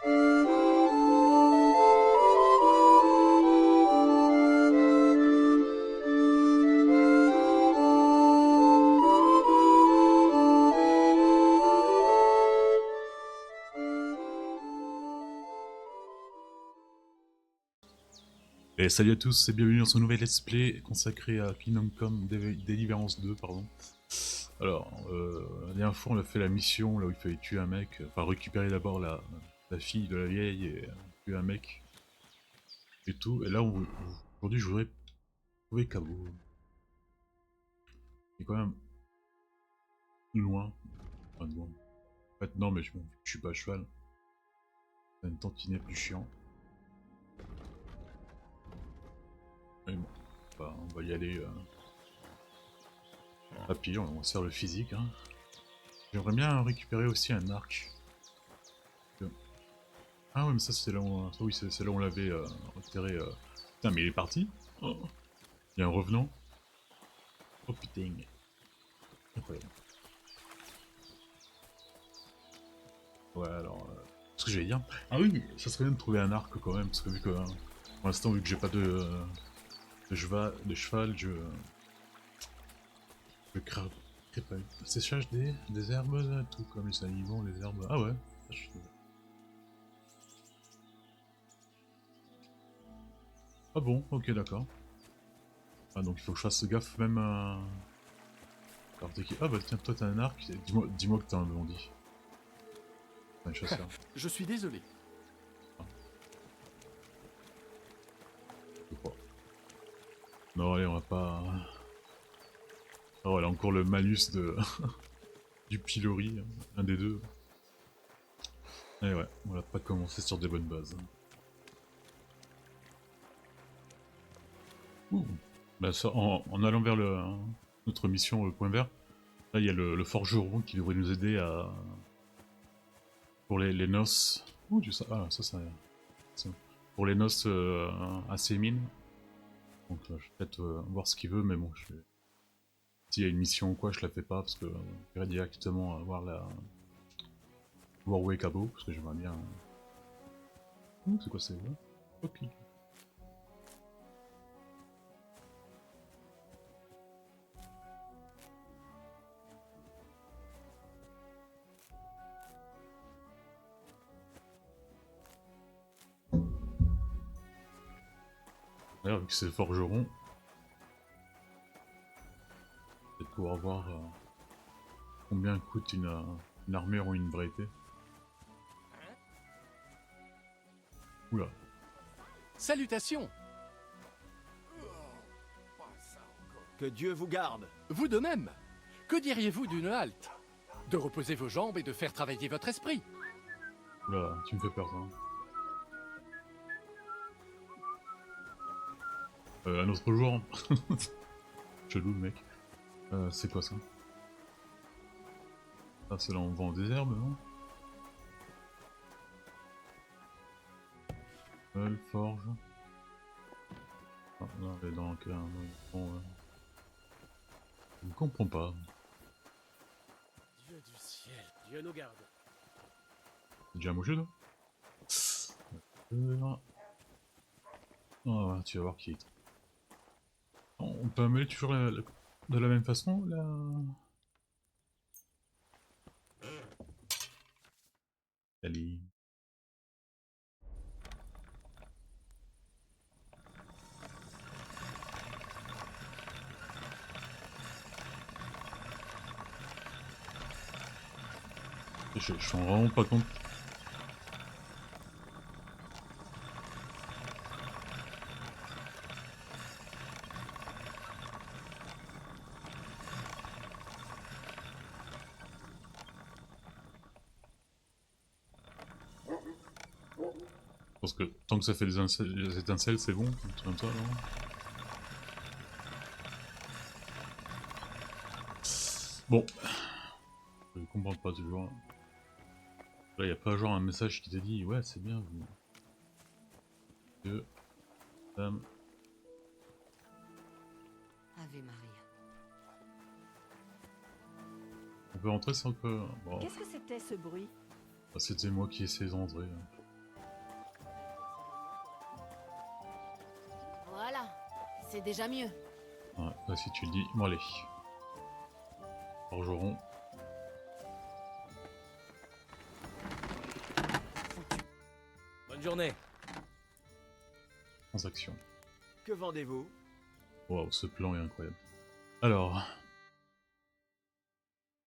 Et salut à tous et bienvenue dans ce nouvel let's play consacré à Kingdom Come Deliverance 2, pardon. Alors, la dernière fois on a fait la mission là où il fallait tuer un mec, enfin récupérer d'abord la fille de la vieille et tuer un mec et tout. Et là aujourd'hui je voudrais trouver Cabo. Il est quand même loin, enfin loin. En fait non mais je suis pas à cheval. En même temps qu'il n'est plus chiant. Mais bon, on va y aller rapide, on va se faire le physique. Hein. J'aimerais bien récupérer aussi un arc. Ah ouais, mais ça c'est là où oui, c'est là où on l'avait enterré. Putain, mais il est parti. Oh. Il y a un revenant. Oh putain. Incroyable. Ouais, alors... ce que j'allais dire... Ah oui, ça serait bien de trouver un arc quand même, parce que vu que... pour l'instant, vu que j'ai pas de cheval, je crée pas... Séchage des herbes, là, tout comme les aliments, les herbes... Ah ouais. Ah bon, ok, d'accord. Ah donc il faut que je fasse gaffe même à... Ah bah tiens, toi t'as un arc, dis-moi que t'as un bandit. Un chasseur. Je suis désolé. Ah, je crois. Non, allez, on va pas... Oh, voilà, encore le malus de... du pilori, un des deux. Et ouais, on va pas commencer sur des bonnes bases. Ouh. Bah, ça, en allant vers notre mission point vert, là il y a le forgeron qui devrait nous aider à... pour les noces. Ouh, ah, ça. Pour les noces à ses mines. Donc je vais peut-être voir ce qu'il veut, mais bon, s'il y a une mission ou quoi, je la fais pas parce que j'irai directement voir où est Cabo, parce que j'aimerais bien... c'est quoi c'est là? Ok. D'ailleurs, vu que c'est le forgeron, peut-être pouvoir voir combien coûte une armure ou une variété. Oula. Salutations. Que Dieu vous garde. Vous de même. Que diriez-vous d'une halte? De reposer vos jambes et de faire travailler votre esprit. Oula, tu me fais peur, ça. Un autre jour. Chelou, le mec. C'est quoi ça? Ah, c'est là on vend des herbes, non? Forge. Ah, non, elle est dans quel... Bon, je ne comprends pas. Dieu du ciel, Dieu nous garde. C'est déjà mouché, toi? Oh, tu vas voir qui est... On peut améliorer toujours de la même façon, là? Allez. Je me rends vraiment pas compte. Parce que tant que ça fait des étincelles, c'est bon. Comme ça, non? Bon. Je comprends pas toujours. Là, y a pas genre un message qui te dit ouais, c'est bien, vous. Que. Dame. Ave Maria. On peut rentrer sans que. Bon. Qu'est-ce que c'était ce bruit? Bah, c'était moi qui essayais d'entrer. C'est déjà mieux. Ouais, bah, si tu le dis, bon allez. Forgeron. Bonne journée. Transaction. Que vendez-vous? Waouh, ce plan est incroyable. Alors.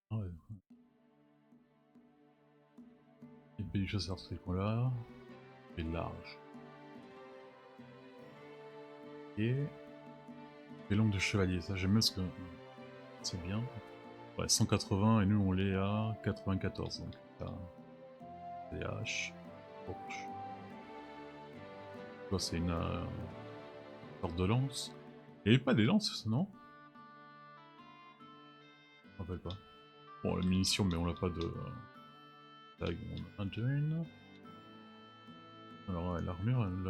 Ah ouais. Épée du chasseur, c'est quoi là? Et large. Et longue de chevalier, ça j'aime bien parce que c'est bien. Ouais, 180 et nous on l'est à 94, donc là, des haches, fourche. Toi c'est une sorte de lance. Il n'y avait pas des lances, non? Je me rappelle pas. Bon, la munition, mais on n'a pas de tag, on a un join. Alors ouais, l'armure, elle...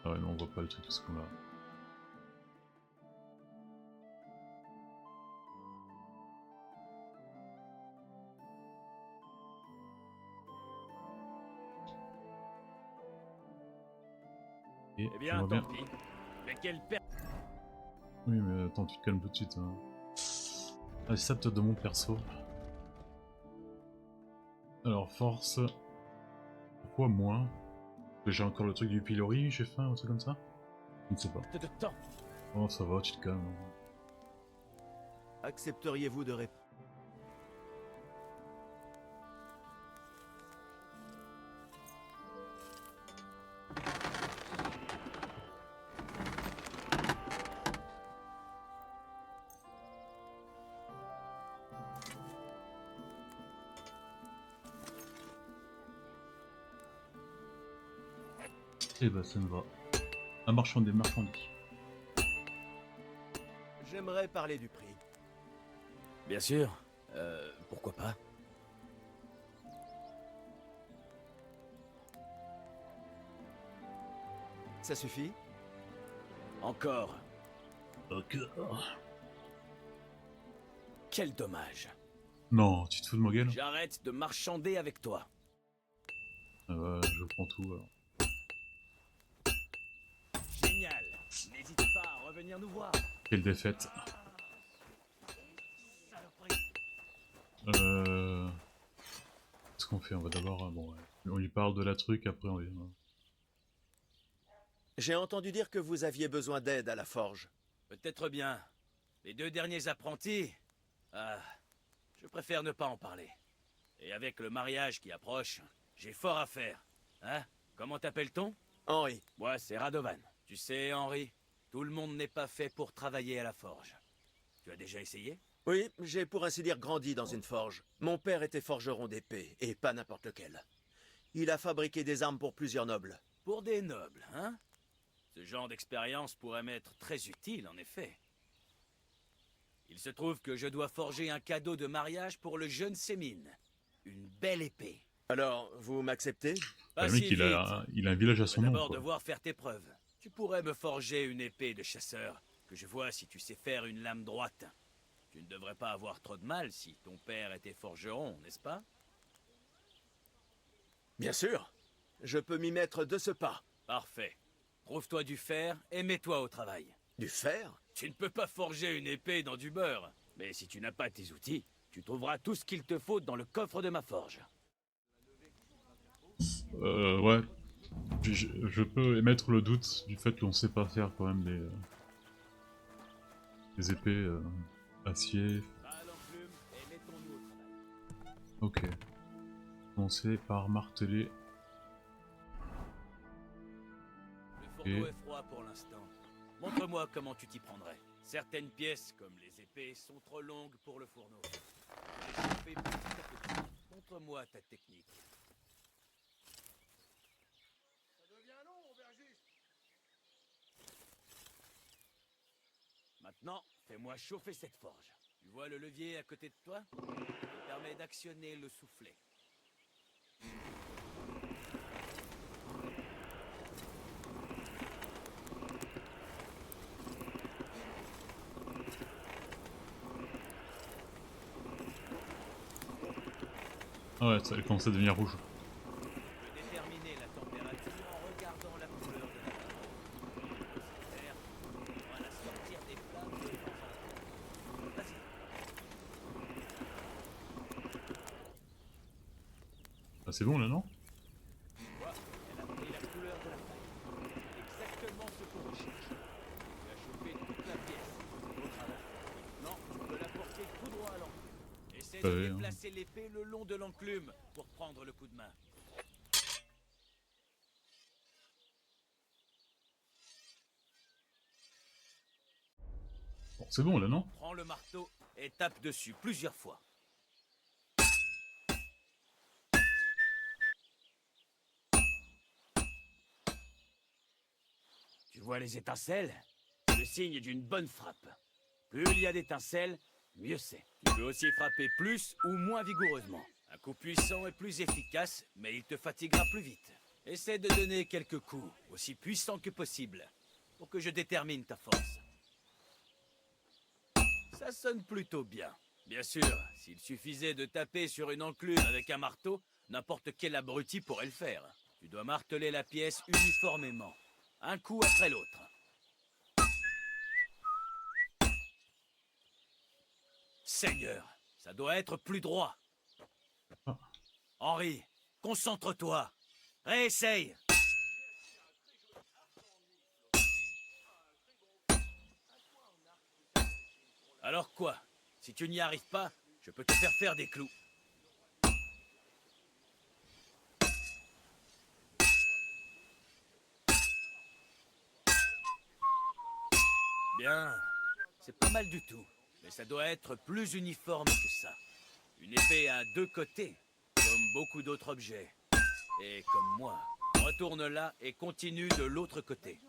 Ah ouais, non, on voit pas le truc, ce qu'on a. Et Eh bien, j'aimerais tant pis. Mais quelle perte. Oui, mais attends, tu te calmes tout de suite. Hein. Ah, c'est ça peut-être de mon perso. Alors, force. Pourquoi moins? Parce que j'ai encore le truc du pilori, j'ai faim, un truc comme ça? Je ne sais pas. de temps. Oh, ça va, tu te calmes. Accepteriez-vous de répondre? Eh bah, ça me va. Un marchand des marchandises. J'aimerais parler du prix. Bien sûr. Pourquoi pas? Ça suffit? Encore. D'accord. Quel dommage. Non, tu te fous de ma gueule? J'arrête de marchander avec toi. Je prends tout alors. Génial. N'hésite pas à revenir nous voir. Quelle défaite. Qu'est-ce qu'on fait? On va d'abord... bon, ouais. On lui parle de la truc, après on vient... J'ai entendu dire que vous aviez besoin d'aide à la forge. Peut-être bien. Les 2 derniers apprentis... Ah... Je préfère ne pas en parler. Et avec le mariage qui approche, j'ai fort à faire. Hein? Comment t'appelle-t-on? Henri. Moi, c'est Radovan. Tu sais, Henri, tout le monde n'est pas fait pour travailler à la forge. Tu as déjà essayé? Oui, j'ai pour ainsi dire grandi dans une forge. Mon père était forgeron d'épée, et pas n'importe lequel. Il a fabriqué des armes pour plusieurs nobles. Pour des nobles, hein? Ce genre d'expérience pourrait m'être très utile, en effet. Il se trouve que je dois forger un cadeau de mariage pour le jeune Sémine. Une belle épée. Alors, vous m'acceptez? Le mec, il a un village à son nom, D'abord quoi. devoir faire tes preuves. Tu pourrais me forger une épée de chasseur, que je vois si tu sais faire une lame droite. Tu ne devrais pas avoir trop de mal si ton père était forgeron, n'est-ce pas? Bien sûr. Je peux m'y mettre de ce pas. Parfait. Trouve-toi du fer et mets-toi au travail. Du fer? Tu ne peux pas forger une épée dans du beurre. Mais si tu n'as pas tes outils, tu trouveras tout ce qu'il te faut dans le coffre de ma forge. Ouais. Je peux émettre le doute du fait qu'on sait pas faire quand même des épées acier. Ok. Commencer par marteler. Le fourneau est froid pour l'instant. Montre-moi comment tu t'y prendrais. Certaines pièces, comme les épées, sont trop longues pour le fourneau. Les chauffer petit à petit. Montre-moi ta technique. Ça devient long, aubergiste. Maintenant, fais-moi chauffer cette forge. Tu vois le levier à côté de toi? Il permet d'actionner le soufflet. Ah ouais, ça a commencé à devenir rouge. Ah, c'est bon là, non? Tu vois, elle a pris la couleur de la paille. Exactement ce qu'on recherche. Tu as chauffé toute la pièce. Beau travail. Maintenant, tu peux la porter tout droit à l'enclume. Essaie de Ouais, hein. déplacer l'épée le long de l'enclume pour prendre le coup de main. Bon, c'est bon là, non? Prends le marteau et tape dessus plusieurs fois. Tu vois les étincelles? C'est le signe d'une bonne frappe. Plus il y a d'étincelles, mieux c'est. Tu peux aussi frapper plus ou moins vigoureusement. Un coup puissant est plus efficace, mais il te fatiguera plus vite. Essaie de donner quelques coups, aussi puissants que possible, pour que je détermine ta force. Ça sonne plutôt bien. Bien sûr, s'il suffisait de taper sur une enclume avec un marteau, n'importe quel abruti pourrait le faire. Tu dois marteler la pièce uniformément, un coup après l'autre. Seigneur, ça doit être plus droit. Ah. Henri, concentre-toi. Réessaye. Alors quoi? Si tu n'y arrives pas, je peux te faire des clous. Bien, c'est pas mal du tout. Mais ça doit être plus uniforme que ça. Une épée a deux côtés, comme beaucoup d'autres objets. Et comme moi, retourne là et continue de l'autre côté.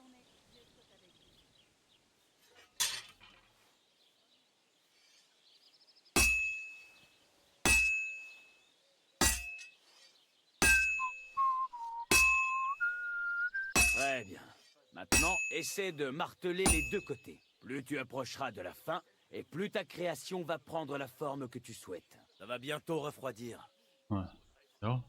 Très bien. Maintenant, essaie de marteler les deux côtés. Plus tu approcheras de la fin, et plus ta création va prendre la forme que tu souhaites. Ça va bientôt refroidir. Ouais. Alors?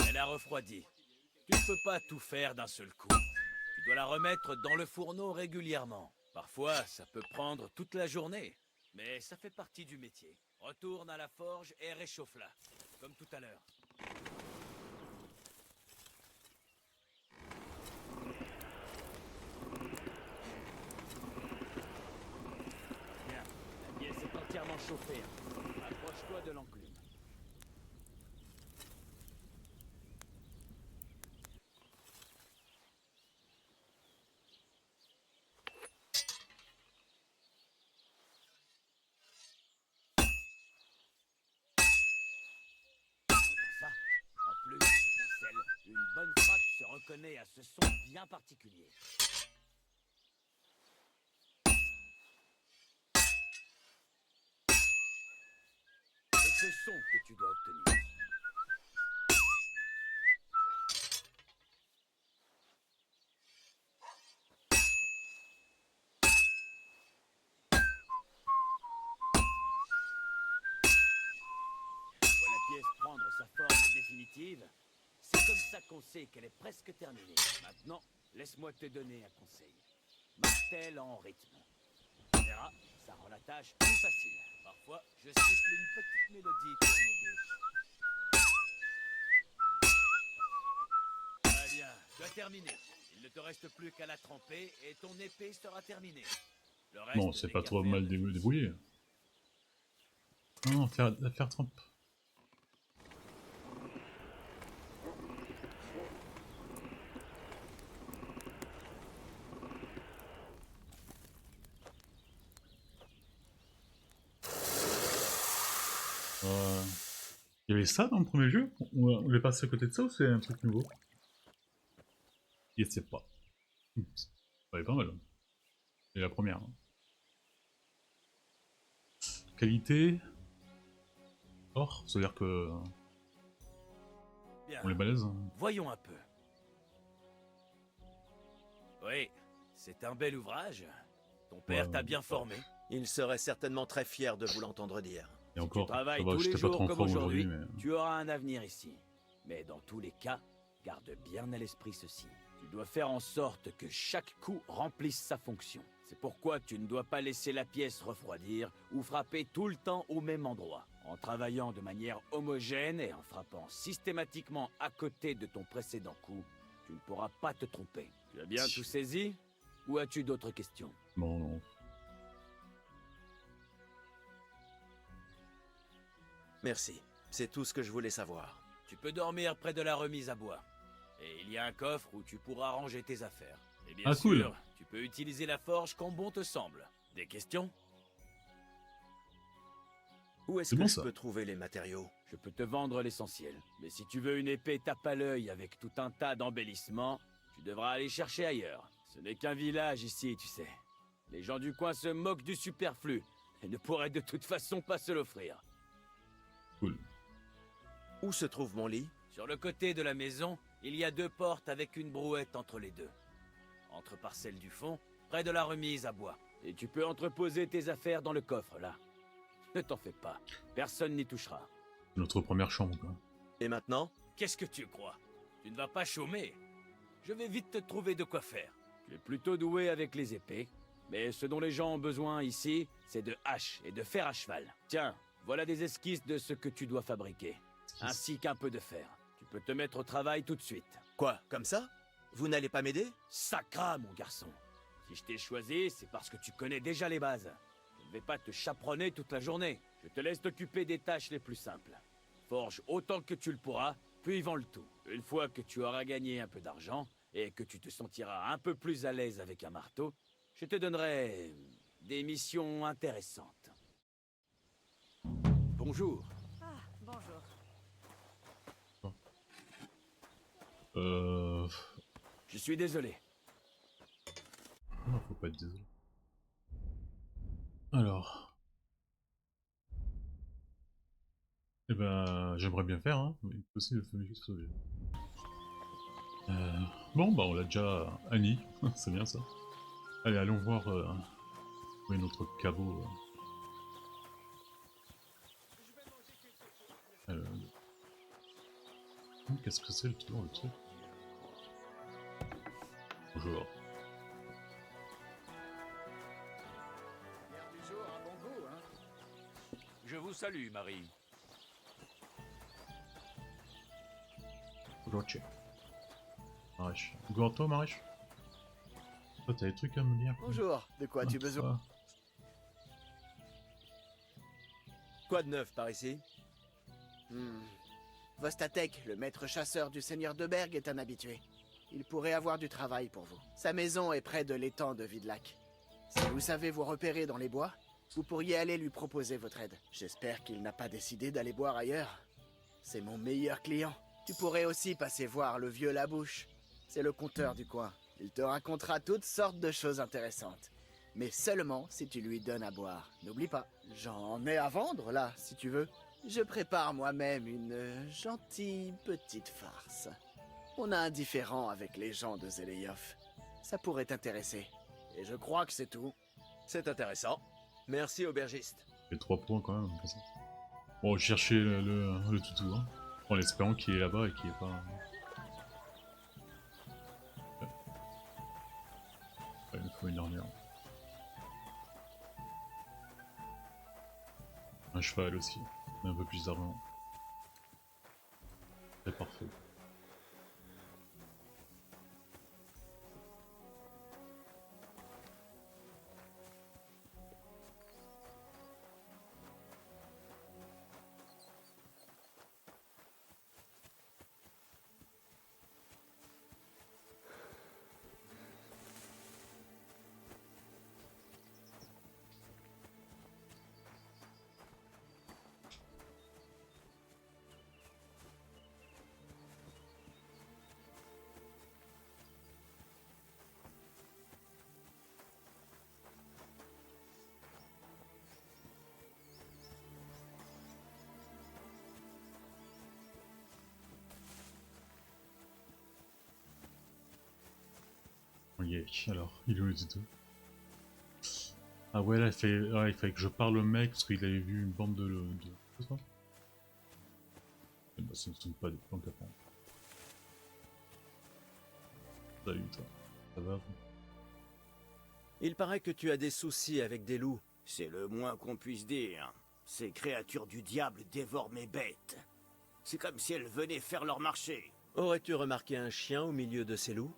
Elle a refroidi. Tu ne peux pas tout faire d'un seul coup. Tu dois la remettre dans le fourneau régulièrement. Parfois, ça peut prendre toute la journée. Mais ça fait partie du métier. Retourne à la forge et réchauffe-la. Comme tout à l'heure. Bien. La pièce est entièrement chauffée. Approche-toi de l'enclume. Ça, en plus des étincelles, une bonne frappe se reconnaît à ce son bien particulier. C'est ce son que tu dois obtenir. Vois la pièce prendre sa forme définitive. C'est comme ça qu'on sait qu'elle est presque terminée. Maintenant, laisse-moi te donner un conseil. Martèle en rythme. Tu verras, ça rend la tâche plus facile. Parfois, je siffle une petite mélodie pour m'aider. Très bien, tu as terminé. Il ne te reste plus qu'à la tremper et ton épée sera terminée. Le reste Bon, c'est n'est pas qu'à trop faire mal de plus. débrouillé. Non, faire trempe. Euh, Il y avait ça dans le premier jeu? On est passé à côté de ça ou c'est un truc nouveau? Je sais pas. Ça va être pas mal. C'est la première. Hein. Qualité. Or, c'est-à-dire que. Bien. On est balèze. Hein. Voyons un peu. Oui, c'est un bel ouvrage. Ton père t'a bien formé. Il serait certainement très fier de vous l'entendre dire. Et Si encore, tu travailles ça va, tous les j'étais pas jours trop en comme forme aujourd'hui, mais. tu auras un avenir ici. Mais dans tous les cas, garde bien à l'esprit ceci. Tu dois faire en sorte que chaque coup remplisse sa fonction. C'est pourquoi tu ne dois pas laisser la pièce refroidir ou frapper tout le temps au même endroit. En travaillant de manière homogène et en frappant systématiquement à côté de ton précédent coup, tu ne pourras pas te tromper. Tu as bien tout saisi? Ou as-tu d'autres questions? Non, non. Merci. C'est tout ce que je voulais savoir. Tu peux dormir près de la remise à bois. Et il y a un coffre où tu pourras ranger tes affaires. Et bien Ah, sûr, cool. tu peux utiliser la forge quand bon te semble. Des questions? Où est-ce C'est que bon, je ça. peux trouver les matériaux? Je peux te vendre l'essentiel. Mais si tu veux une épée tape à l'œil avec tout un tas d'embellissements, tu devras aller chercher ailleurs. Ce n'est qu'un village ici, tu sais. Les gens du coin se moquent du superflu et ne pourraient de toute façon pas se l'offrir. Cool. Où se trouve mon lit? Sur le côté de la maison, il y a 2 portes avec une brouette entre les deux. Entre par celle du fond, près de la remise à bois. Et tu peux entreposer tes affaires dans le coffre, là. Ne t'en fais pas, personne n'y touchera. Notre première chambre, quoi. Et maintenant? Qu'est-ce que tu crois? Tu ne vas pas chômer. Je vais vite te trouver de quoi faire. Tu es plutôt doué avec les épées, mais ce dont les gens ont besoin ici, c'est de haches et de fer à cheval. Tiens, voilà des esquisses de ce que tu dois fabriquer, ainsi qu'un peu de fer. Tu peux te mettre au travail tout de suite. Quoi, comme ça? Vous n'allez pas m'aider? Sacra, mon garçon. Si je t'ai choisi, c'est parce que tu connais déjà les bases. Je ne vais pas te chaperonner toute la journée. Je te laisse t'occuper des tâches les plus simples. Forge autant que tu le pourras, puis vends le tout. Une fois que tu auras gagné un peu d'argent, et que tu te sentiras un peu plus à l'aise avec un marteau, je te donnerai des missions intéressantes. Bonjour. Ah, bonjour. Je suis désolé. Non, faut pas être désolé. Alors. Eh ben, j'aimerais bien faire, hein. Mais aussi le fameux juste sauvé. Bon, bah, on l'a déjà. Annie, c'est bien ça. Allez, allons voir où est notre caveau. Qu'est-ce que c'est le truc? Bonjour. Je vous salue, Marie. Bonjour, Tché. Marish. Bonjour à toi, Marish. Toi, t'as des trucs à me dire? Bonjour, de quoi as-tu besoin? Quoi de neuf par ici? Vostatek, le maître chasseur du seigneur de Berg, est un habitué. Il pourrait avoir du travail pour vous. Sa maison est près de l'étang de Vidlac. Si vous savez vous repérer dans les bois, vous pourriez aller lui proposer votre aide. J'espère qu'il n'a pas décidé d'aller boire ailleurs. C'est mon meilleur client. Tu pourrais aussi passer voir le vieux Labouche. C'est le conteur du coin. Il te racontera toutes sortes de choses intéressantes. Mais seulement si tu lui donnes à boire. N'oublie pas, j'en ai à vendre là, si tu veux. Je prépare moi-même une gentille petite farce. On a un différend avec les gens de Zeleyoff. Ça pourrait t'intéresser. Et je crois que c'est tout. C'est intéressant. Merci, aubergiste. Et 3 points quand même, comme ça. Bon, chercher le toutou, hein. En espérant qu'il est là-bas et qu'il est pas. Ouais. Ouais, il faut une armure. Un cheval aussi, mais un peu plus d'argent. C'est parfait. y est. Alors, il est où les deux? Ah ouais, là, il fallait que je parle au mec parce qu'il avait vu une bande de... C'est ça? Bah, ça ne sont pas des plans qu'à prendre. Salut toi, ça va? Il paraît que tu as des soucis avec des loups. C'est le moins qu'on puisse dire. Ces créatures du diable dévorent mes bêtes. C'est comme si elles venaient faire leur marché. Aurais-tu remarqué un chien au milieu de ces loups?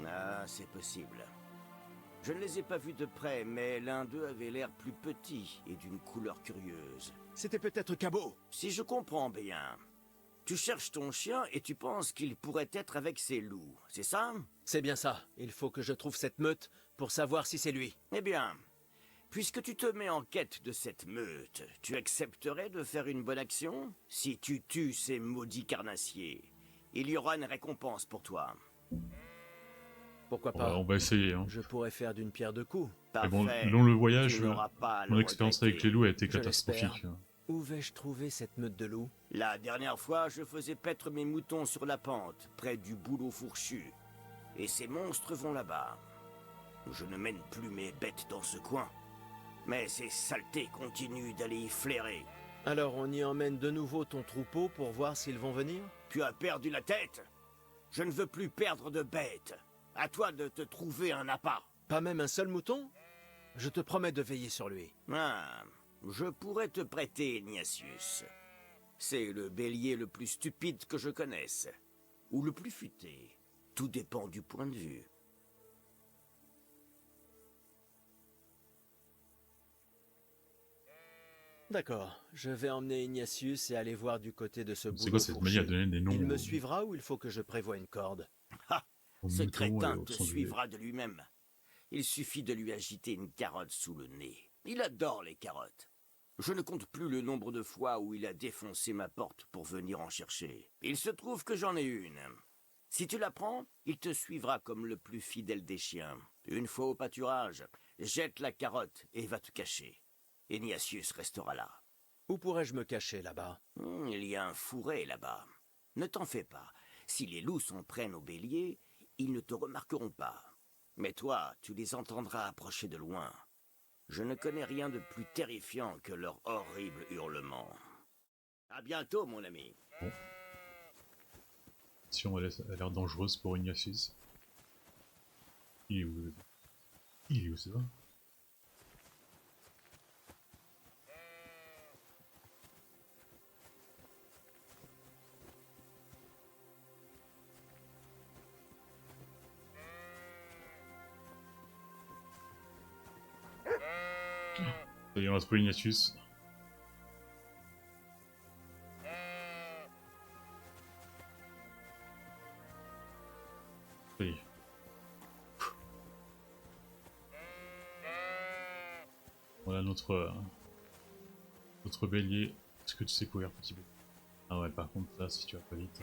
Ah, c'est possible. Je ne les ai pas vus de près, mais l'un d'eux avait l'air plus petit et d'une couleur curieuse. C'était peut-être Cabot. Si je comprends bien, tu cherches ton chien et tu penses qu'il pourrait être avec ces loups, c'est ça? C'est bien ça. Il faut que je trouve cette meute pour savoir si c'est lui. Eh bien, puisque tu te mets en quête de cette meute, tu accepterais de faire une bonne action? Si tu tues ces maudits carnassiers, il y aura une récompense pour toi. Pourquoi pas? On va essayer. Hein. Je pourrais faire d'une pierre deux coups. Mais bon, Parfait. long le voyage, Tu n'auras pas à le mon expérience avec regretter. les loups a été Je catastrophique. Où vais-je trouver cette meute de loups? La dernière fois, je faisais paître mes moutons sur la pente, près du bouleau fourchu. Et ces monstres vont là-bas. Je ne mène plus mes bêtes dans ce coin. Mais ces saletés continuent d'aller y flairer. Alors on y emmène de nouveau ton troupeau pour voir s'ils vont venir? Tu as perdu la tête? Je ne veux plus perdre de bêtes. À toi de te trouver un appât. Pas même un seul mouton? Je te promets de veiller sur lui. Ah, je pourrais te prêter Ignatius. C'est le bélier le plus stupide que je connaisse. Ou le plus futé. Tout dépend du point de vue. D'accord, je vais emmener Ignatius et aller voir du côté de ce C'est bouleau quoi cette manière de fourchu. donner des noms Il me aux- suivra ou il faut que je prévoie une corde? aux Ce moutons et crétin aux te sangliers? suivra de lui-même. Il suffit de lui agiter une carotte sous le nez. Il adore les carottes. Je ne compte plus le nombre de fois où il a défoncé ma porte pour venir en chercher. Il se trouve que j'en ai une. Si tu la prends, il te suivra comme le plus fidèle des chiens. Une fois au pâturage, jette la carotte et va te cacher. Ignatius restera là. Où pourrais-je me cacher là-bas? Il y a un fourré là-bas. Ne t'en fais pas. Si les loups s'en prennent au bélier, ils ne te remarqueront pas. Mais toi, tu les entendras approcher de loin. Je ne connais rien de plus terrifiant que leur horrible hurlement. À bientôt, mon ami. Si on a l'air dangereuse pour Ignatius. Il est où? Il est où, c'est ça? Ça y est, on a trouvé Ignatius. Ça y est. Voilà notre bélier. Est-ce que tu sais courir, petit peu? Ah ouais, par contre, là, si tu vas pas vite.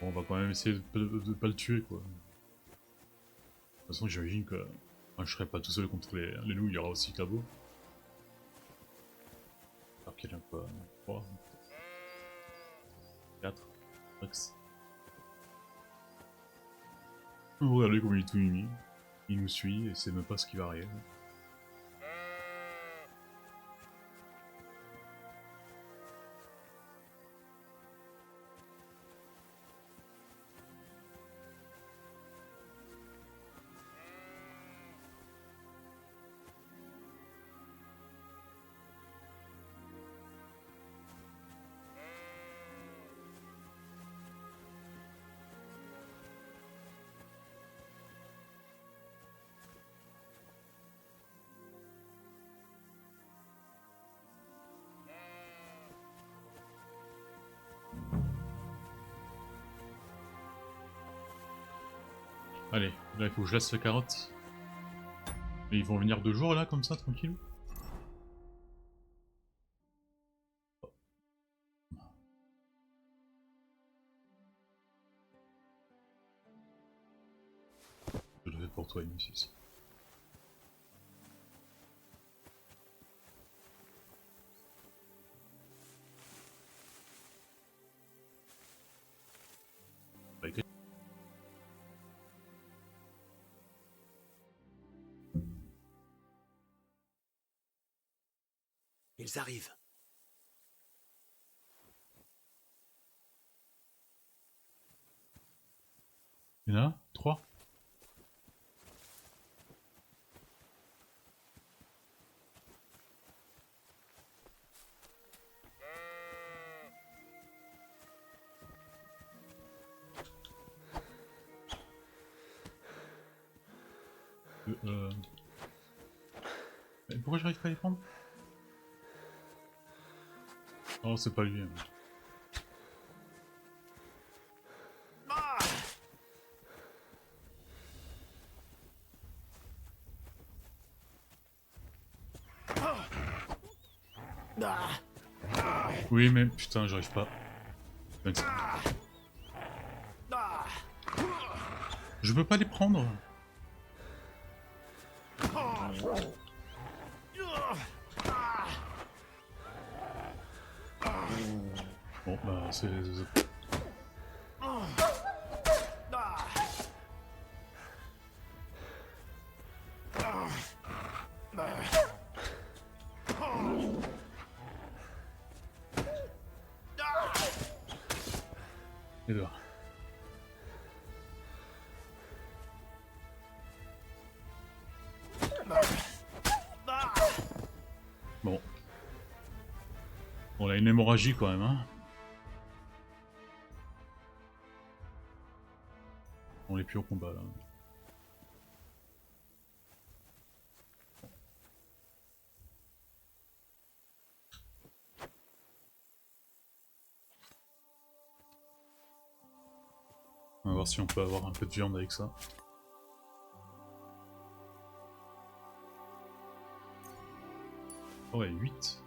Bon, on va quand même essayer de pas le tuer, quoi. De toute façon, j'imagine que moi, je serai pas tout seul contre les loups, il y aura aussi Cabot. Alors qu'il y en a quoi? 3, 4, max. Regardez comme il est tout mimi. Il nous suit et c'est même pas ce qui va arriver. Allez, là il faut que je laisse la carotte. Et ils vont venir 2 jours là, comme ça, tranquille. Je le fais pour toi, Ignatius. pas écrit. Ils arrivent. Il y en a 3. Mais pourquoi j'arrive pas à les prendre? Oh, c'est pas lui. Hein. Oui, mais putain, j'arrive pas. Je peux pas les prendre. Bon, bah, c'est... Et là. Bon. On a une hémorragie quand même, hein. On est plus au combat là. On va voir si on peut avoir un peu de viande avec ça. Oh ouais, 8.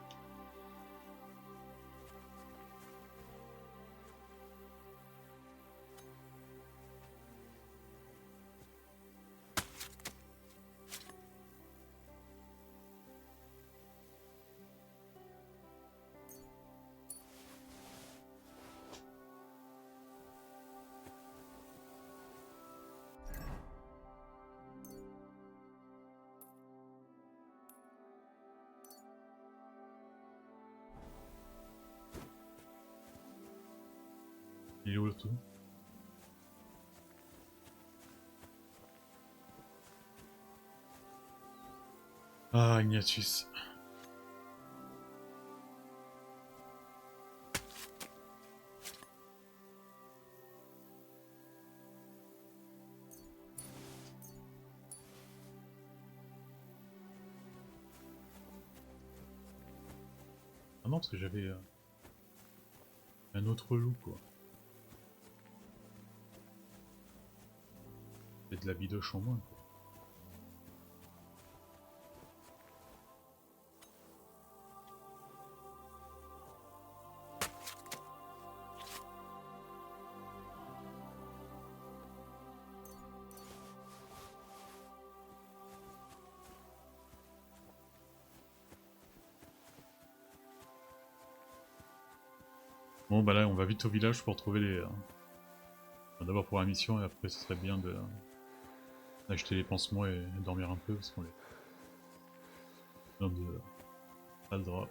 Il est où le tout? Ah, Ignatius. Ah non, parce que j'avais un autre loup, quoi. Et de la bidoche en moins, quoi. Bon bah là on va vite au village pour trouver les... D'abord pour la mission et après ce serait bien de d'acheter les pansements et dormir un peu parce qu'on est plein de pas de drap.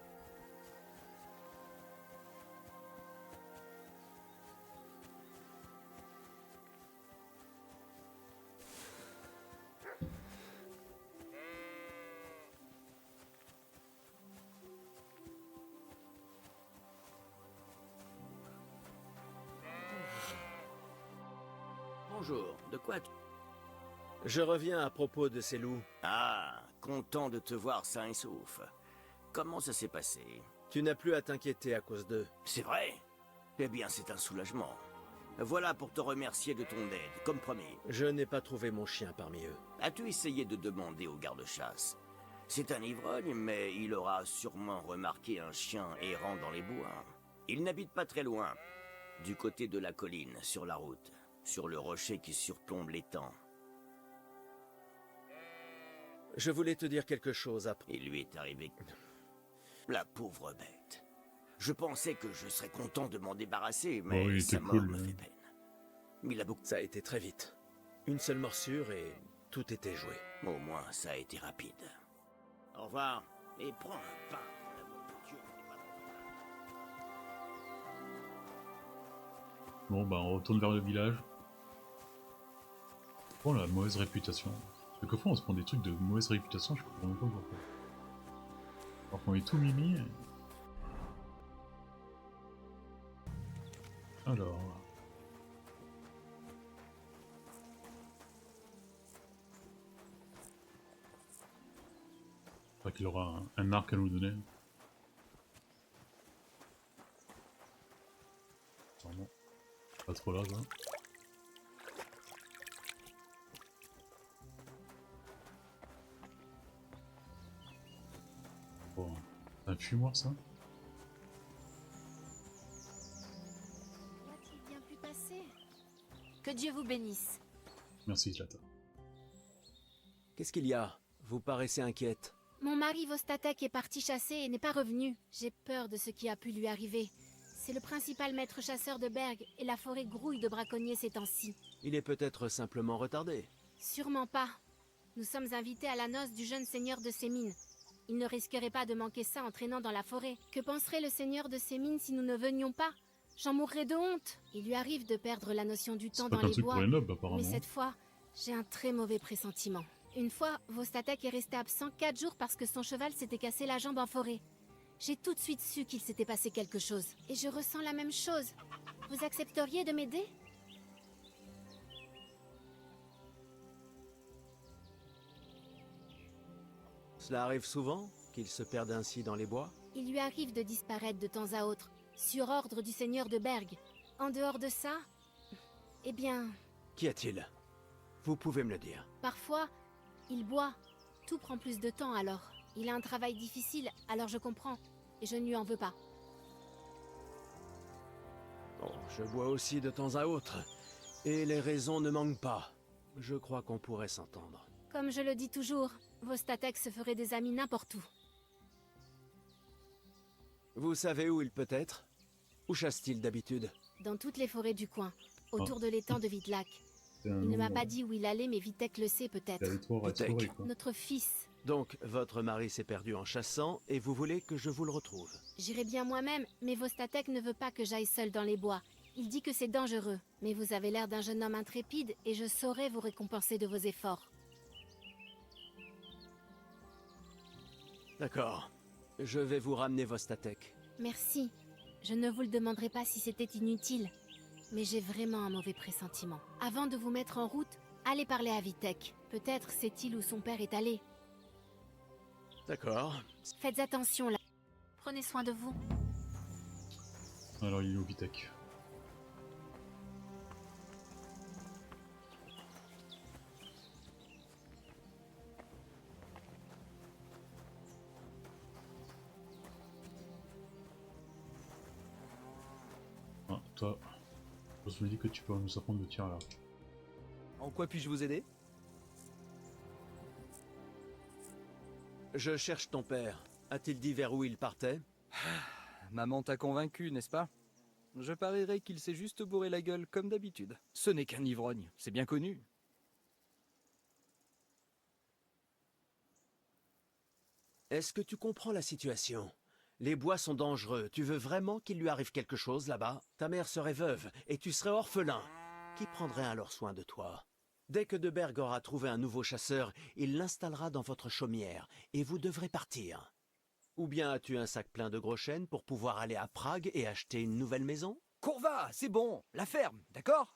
Bonjour, de quoi tu... Je reviens à propos de ces loups. Ah, content de te voir sain et sauf. Comment ça s'est passé? Tu n'as plus à t'inquiéter à cause d'eux. C'est vrai? Eh bien, c'est un soulagement. Voilà pour te remercier de ton aide, comme promis. Je n'ai pas trouvé mon chien parmi eux. As-tu essayé de demander au garde-chasse? C'est un ivrogne, mais il aura sûrement remarqué un chien errant dans les bois. Il n'habite pas très loin, du côté de la colline, sur la route, sur le rocher qui surplombe l'étang. Je voulais te dire quelque chose après. Il lui est arrivé... La pauvre bête. Je pensais que je serais content de m'en débarrasser, mais Oh, il sa était mort cool, me hein. fait peine. Il a beaucoup... Ça a été très vite. Une seule morsure et tout était joué. Au moins, ça a été rapide. Au revoir. Et prends un pain. Bon, bah, on retourne vers le village. Oh, la mauvaise réputation. Parce que quelquefois, on se prend des trucs de mauvaise réputation, je comprends même pas pourquoi. Alors qu'on est tout mimi. Alors... J'espère qu'il aura un arc à nous donner. Vraiment. Pas trop là, ça. Bon, c'est un fumoir, ça? Qu'a-t-il bien pu passer? Que Dieu vous bénisse. Merci, Zlata. Qu'est-ce qu'il y a? Vous paraissez inquiète. Mon mari Vostatek est parti chasser et n'est pas revenu. J'ai peur de ce qui a pu lui arriver. C'est le principal maître chasseur de Berg et la forêt grouille de braconniers ces temps-ci. Il est peut-être simplement retardé. Sûrement pas. Nous sommes invités à la noce du jeune seigneur de ces mines. Il ne risquerait pas de manquer ça en traînant dans la forêt. Que penserait le seigneur de ces mines si nous ne venions pas? J'en mourrais de honte. Il lui arrive de perdre la notion du temps C'est pas dans qu'un les truc bois. pour les nobles, apparemment. Mais cette fois, j'ai un très mauvais pressentiment. Une fois, Vostatek est resté absent 4 jours parce que son cheval s'était cassé la jambe en forêt. J'ai tout de suite su qu'il s'était passé quelque chose. Et je ressens la même chose. Vous accepteriez de m'aider? Cela arrive souvent qu'il se perde ainsi dans les bois? Il lui arrive de disparaître de temps à autre, sur ordre du seigneur de Berg. En dehors de ça, eh bien, Qu'y a-t-il? Vous pouvez me le dire. parfois, il boit. Tout prend plus de temps alors. Il a un travail difficile, alors je comprends. Et je ne lui en veux pas. Bon, je bois aussi de temps à autre. Et les raisons ne manquent pas. Je crois qu'on pourrait s'entendre. Comme je le dis toujours, Vostatek se ferait des amis n'importe où. Vous savez où il peut être? Où chasse-t-il d'habitude? Dans toutes les forêts du coin, autour de l'étang de Vidlak. C'est un Il ne m'a nom, pas dit où il allait, mais Vitek le sait peut-être. Il allait trop Peut-être. explorer, quoi. Notre fils. Donc, votre mari s'est perdu en chassant et vous voulez que je vous le retrouve. J'irai bien moi-même, mais Vostatek ne veut pas que j'aille seul dans les bois. Il dit que c'est dangereux. Mais vous avez l'air d'un jeune homme intrépide et je saurai vous récompenser de vos efforts. D'accord. Je vais vous ramener Vostatek. Merci. Je ne vous le demanderai pas si c'était inutile. Mais j'ai vraiment un mauvais pressentiment. Avant de vous mettre en route, allez parler à Vitek. Peut-être sait-il où son père est allé. D'accord. Faites attention là. Prenez soin de vous. Alors, il est au Vitek. Ah, toi, je me dis que tu peux nous apprendre le tir à l'arc. En quoi puis-je vous aider? Je cherche ton père. A-t-il dit vers où il partait? Maman t'a convaincu, n'est-ce pas? Je parierais qu'il s'est juste bourré la gueule comme d'habitude. Ce n'est qu'un ivrogne, c'est bien connu. Est-ce que tu comprends la situation? Les bois sont dangereux. Tu veux vraiment qu'il lui arrive quelque chose là-bas? Ta mère serait veuve et tu serais orphelin. Qui prendrait alors soin de toi? Dès que De Berg aura trouvé un nouveau chasseur, il l'installera dans votre chaumière et vous devrez partir. Ou bien as-tu un sac plein de gros chênes pour pouvoir aller à Prague et acheter une nouvelle maison? Courva, c'est bon, la ferme, d'accord?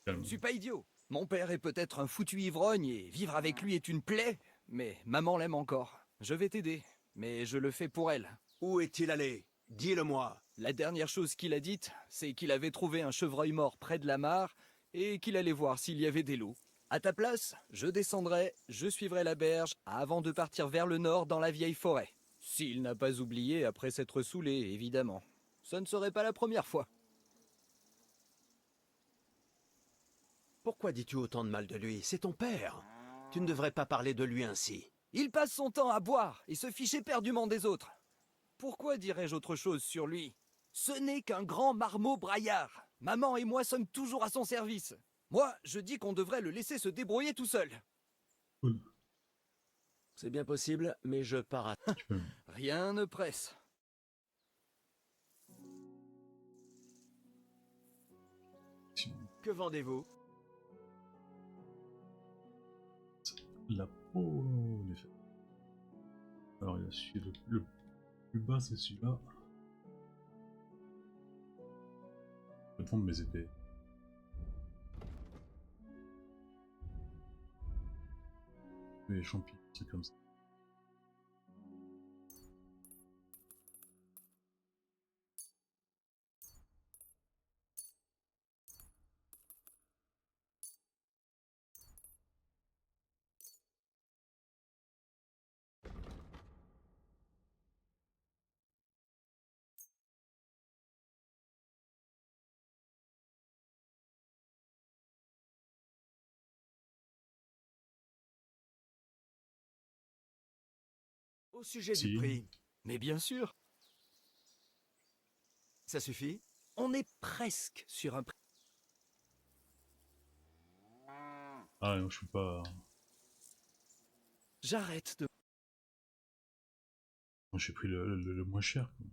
Je Calme. ne suis pas idiot. Mon père est peut-être un foutu ivrogne et vivre avec lui est une plaie, mais maman l'aime encore. Je vais t'aider, mais je le fais pour elle. Où est-il allé? Dis-le-moi. La dernière chose qu'il a dite, c'est qu'il avait trouvé un chevreuil mort près de la mare et qu'il allait voir s'il y avait des loups. À ta place, je descendrai, je suivrai la berge avant de partir vers le nord dans la vieille forêt. S'il n'a pas oublié après s'être saoulé, évidemment. Ça ne serait pas la première fois. Pourquoi dis-tu autant de mal de lui? C'est ton père. Tu ne devrais pas parler de lui ainsi. Il passe son temps à boire et se fiche éperdument des autres. Pourquoi dirais-je autre chose sur lui? Ce n'est qu'un grand marmot braillard. Maman et moi sommes toujours à son service. Moi, je dis qu'on devrait le laisser se débrouiller tout seul. Cool. C'est bien possible, mais je pars à... Tu peux... Rien ne presse. Que vendez-vous? La peau, en effet. Alors il y a celui le plus bas, c'est celui-là. Je vais vendre mes épées. Les champignons, c'est comme ça. Au sujet Si. du prix, Mais bien sûr, ça suffit? on est presque sur un prix. Ah non, je suis pas... J'arrête de... Moi j'ai pris le moins cher. Quoi.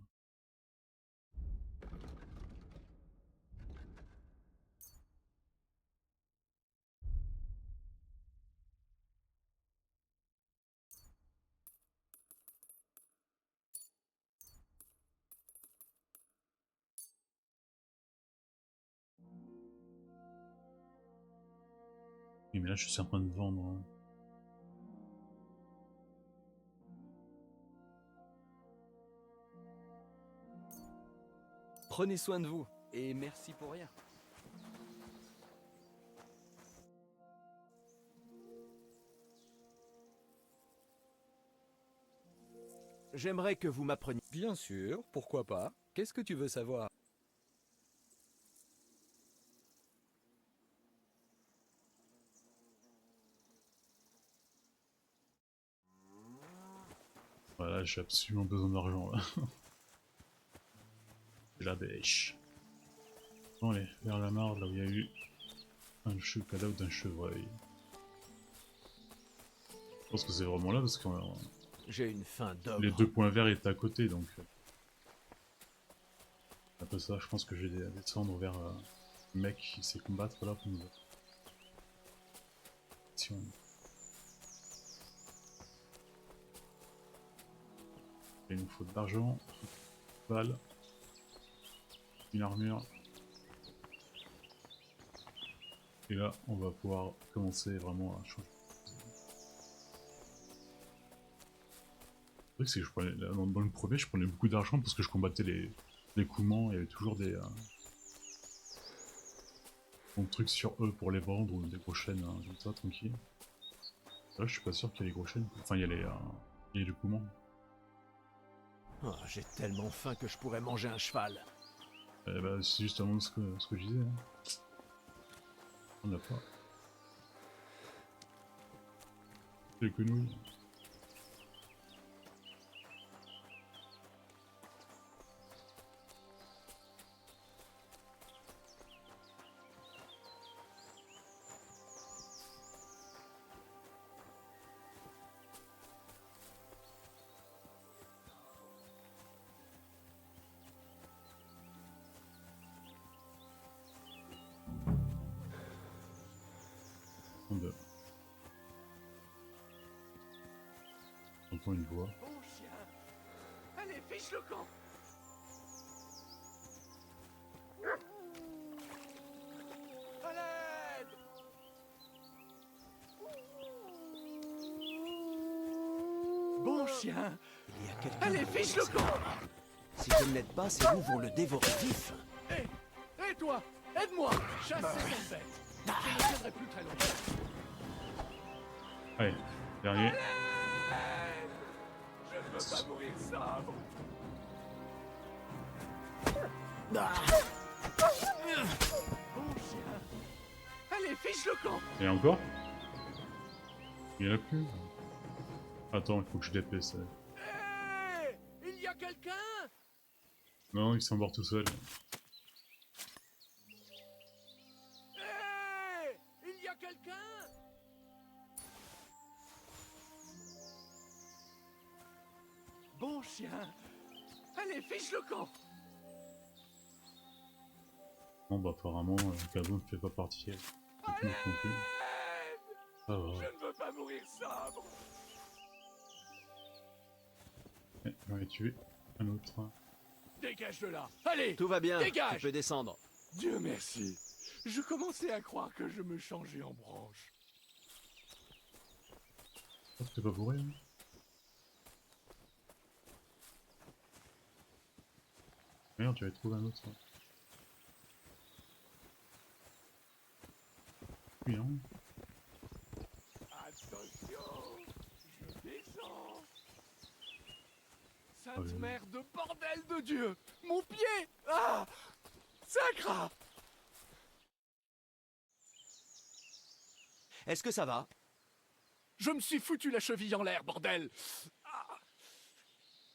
Oui, mais là je suis en train de vendre. Hein. Prenez soin de vous, et merci pour rien. J'aimerais que vous m'appreniez. Bien sûr, pourquoi pas. Qu'est-ce que tu veux savoir? Voilà, j'ai absolument besoin d'argent là. C'est la dèche. Bon allez, vers la mare, là où il y a eu un cadavre d'un chevreuil. Je pense que c'est vraiment là parce que J'ai une faim d'homme. les deux points verts étaient à côté donc. Après ça, je pense que je vais descendre vers le mec qui sait combattre là pour nous. Si on... Il nous faut de l'argent, balles, une armure. Et là, on va pouvoir commencer vraiment à changer. Le truc, c'est que je prenais, dans le premier, je prenais beaucoup d'argent parce que je combattais les Koumans, il y avait toujours des trucs sur eux pour les vendre ou des gros chaînes, hein, comme ça, tranquille. Là, je suis pas sûr qu'il y a les gros chaînes. Enfin, il y a les Koumans. Oh, j'ai tellement faim que je pourrais manger un cheval. Eh bah, c'est justement ce que je disais. Hein. On n'a pas. Les quenouilles. J'entends une voix. Bon chien. Allez, fiche le camp. À l'aide. Bon chien. Il y a quelqu'un. Allez, dans fiche le le camp. Si je ne l'aide pas, ces loups vont le dévorer vif. Hé, toi, aide-moi. Chasse cette bête. Je ne tiendrai plus très longtemps. Allez, dernier. Je ne veux pas mourir sobre. Bon chien. Allez, fiche le camp. Et encore? Il y en a plus. Attends, il faut que je dépêche. Hé, il y a quelqu'un. Non, il s'en tout seul. quelqu'un? Bon chien. Allez, fiche le camp. Bon bah apparemment, Cabo ne fait pas partie de tout non plus. Ça va. Je ne veux pas mourir sobre. J'en ai tué un autre. Dégage de là. Allez, Tout va bien, dégage. tu peux descendre. Dieu merci. Je commençais à croire que je me changeais en branche. Ça fait pas bourré, hein. Merde, tu avais trouvé un autre. Oui, hein. Attention, je descends. Sainte oui. mère de bordel de Dieu. Mon pied. Ah, sacre. Est-ce que ça va? Je me suis foutu la cheville en l'air, bordel. Ah.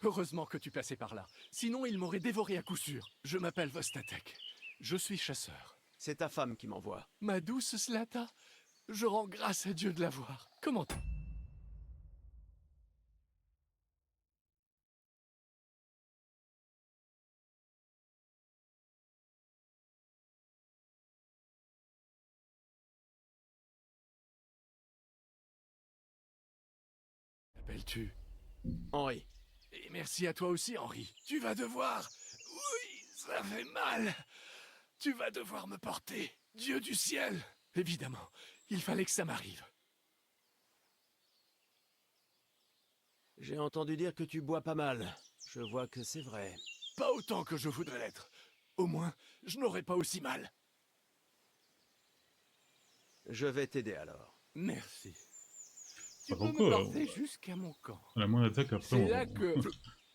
Heureusement que tu passais par là. Sinon, il m'aurait dévoré à coup sûr. Je m'appelle Vostatek. Je suis chasseur. C'est ta femme qui m'envoie. Ma douce Slata, je rends grâce à Dieu de la voir. Comment t'appelles-tu? Henri. Et merci à toi aussi, Henri. Tu vas devoir... Oui, ça fait mal. Tu vas devoir me porter. Dieu du ciel. Évidemment, il fallait que ça m'arrive. J'ai entendu dire que tu bois pas mal. Je vois que c'est vrai. Pas autant que je voudrais l'être. Au moins, je n'aurai pas aussi mal. Je vais t'aider alors. Merci. Tu Pas peux me pourquoi, porter jusqu'à mon camp. À la moindre attaque, après, C'est là que...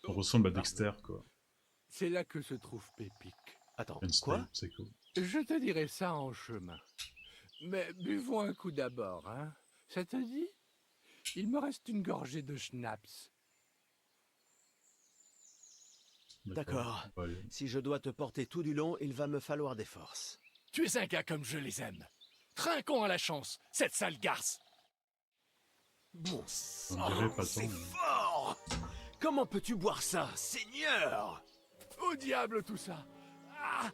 on ressemble à Dexter, quoi. C'est là que se trouve Pépic. Attends, Wednesday, quoi? c'est cool. Je te dirai ça en chemin. Mais buvons un coup d'abord, hein? Ça te dit? Il me reste une gorgée de schnapps. D'accord. On va aller. Si je dois te porter tout du long, il va me falloir des forces. Tu es un gars comme je les aime. Trinquons à la chance, cette sale garce. Bon On sang, dirait pas c'est tant, fort! Comment peux-tu boire ça, Seigneur? Au diable tout ça. Ah!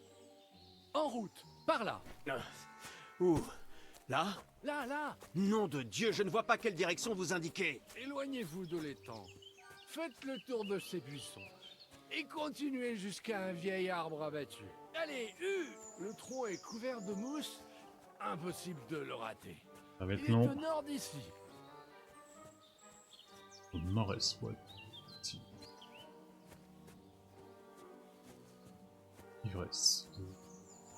En route, par là. Où? Là? Là, là. Nom de Dieu, je ne vois pas quelle direction vous indiquez. Éloignez-vous de l'étang. Faites le tour de ces buissons. Et continuez jusqu'à un vieil arbre abattu. Allez, le tronc est couvert de mousse. Impossible de le rater. Ça va Il être est au long. nord d'ici. Au nord-est, ouais. Si. Ivresse.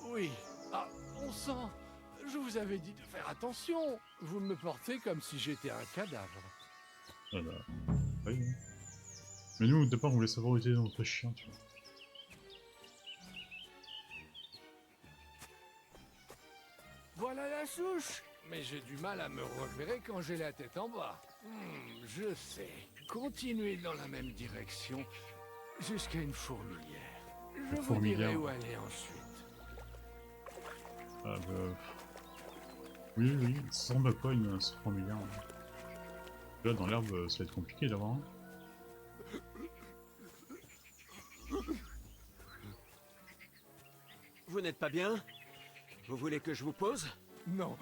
Oui. Ah, bon sang. Je vous avais dit de faire attention. Vous me portez comme si j'étais un cadavre. Voilà. Oui, oui. Mais nous, au départ, on voulait savoir où était notre chien, tu vois. Voilà la souche. Mais j'ai du mal à me repérer quand j'ai la tête en bas. Je sais. Continuez dans la même direction jusqu'à une fourmilière. Je vous fourmilière. dirai où aller ensuite. Ah bah... Oui, oui, ça ressemble à quoi une fourmilière? Là, dans l'herbe, ça va être compliqué d'avoir un. Vous n'êtes pas bien? Vous voulez que je vous pose? Non.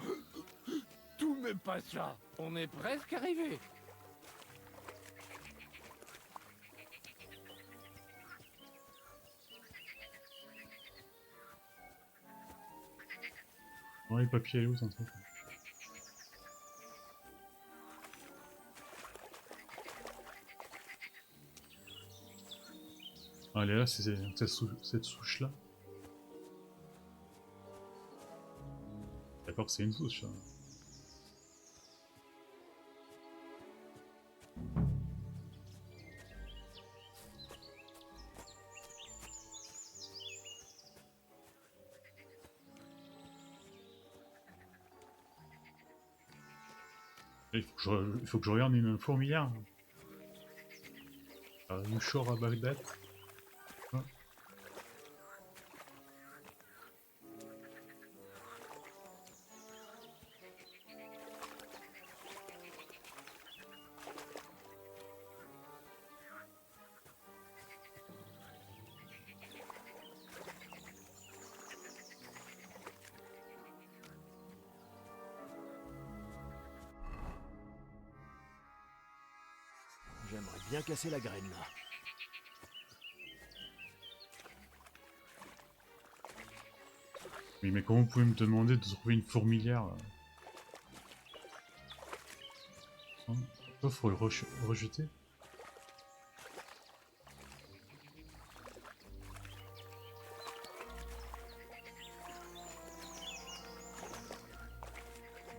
Tout mais pas ça. On est presque arrivé. Non, les papiers, elle est où ton truc? Ah, elle est là, c'est cette souche-là. D'accord, c'est une souche, ça. Il faut que je regarde une fourmilière. Une shore à Bagdad. Ah. bien casser la graine là. Oui, mais comment vous pouvez me demander de trouver une fourmilière là? Pourquoi faut le rejeter?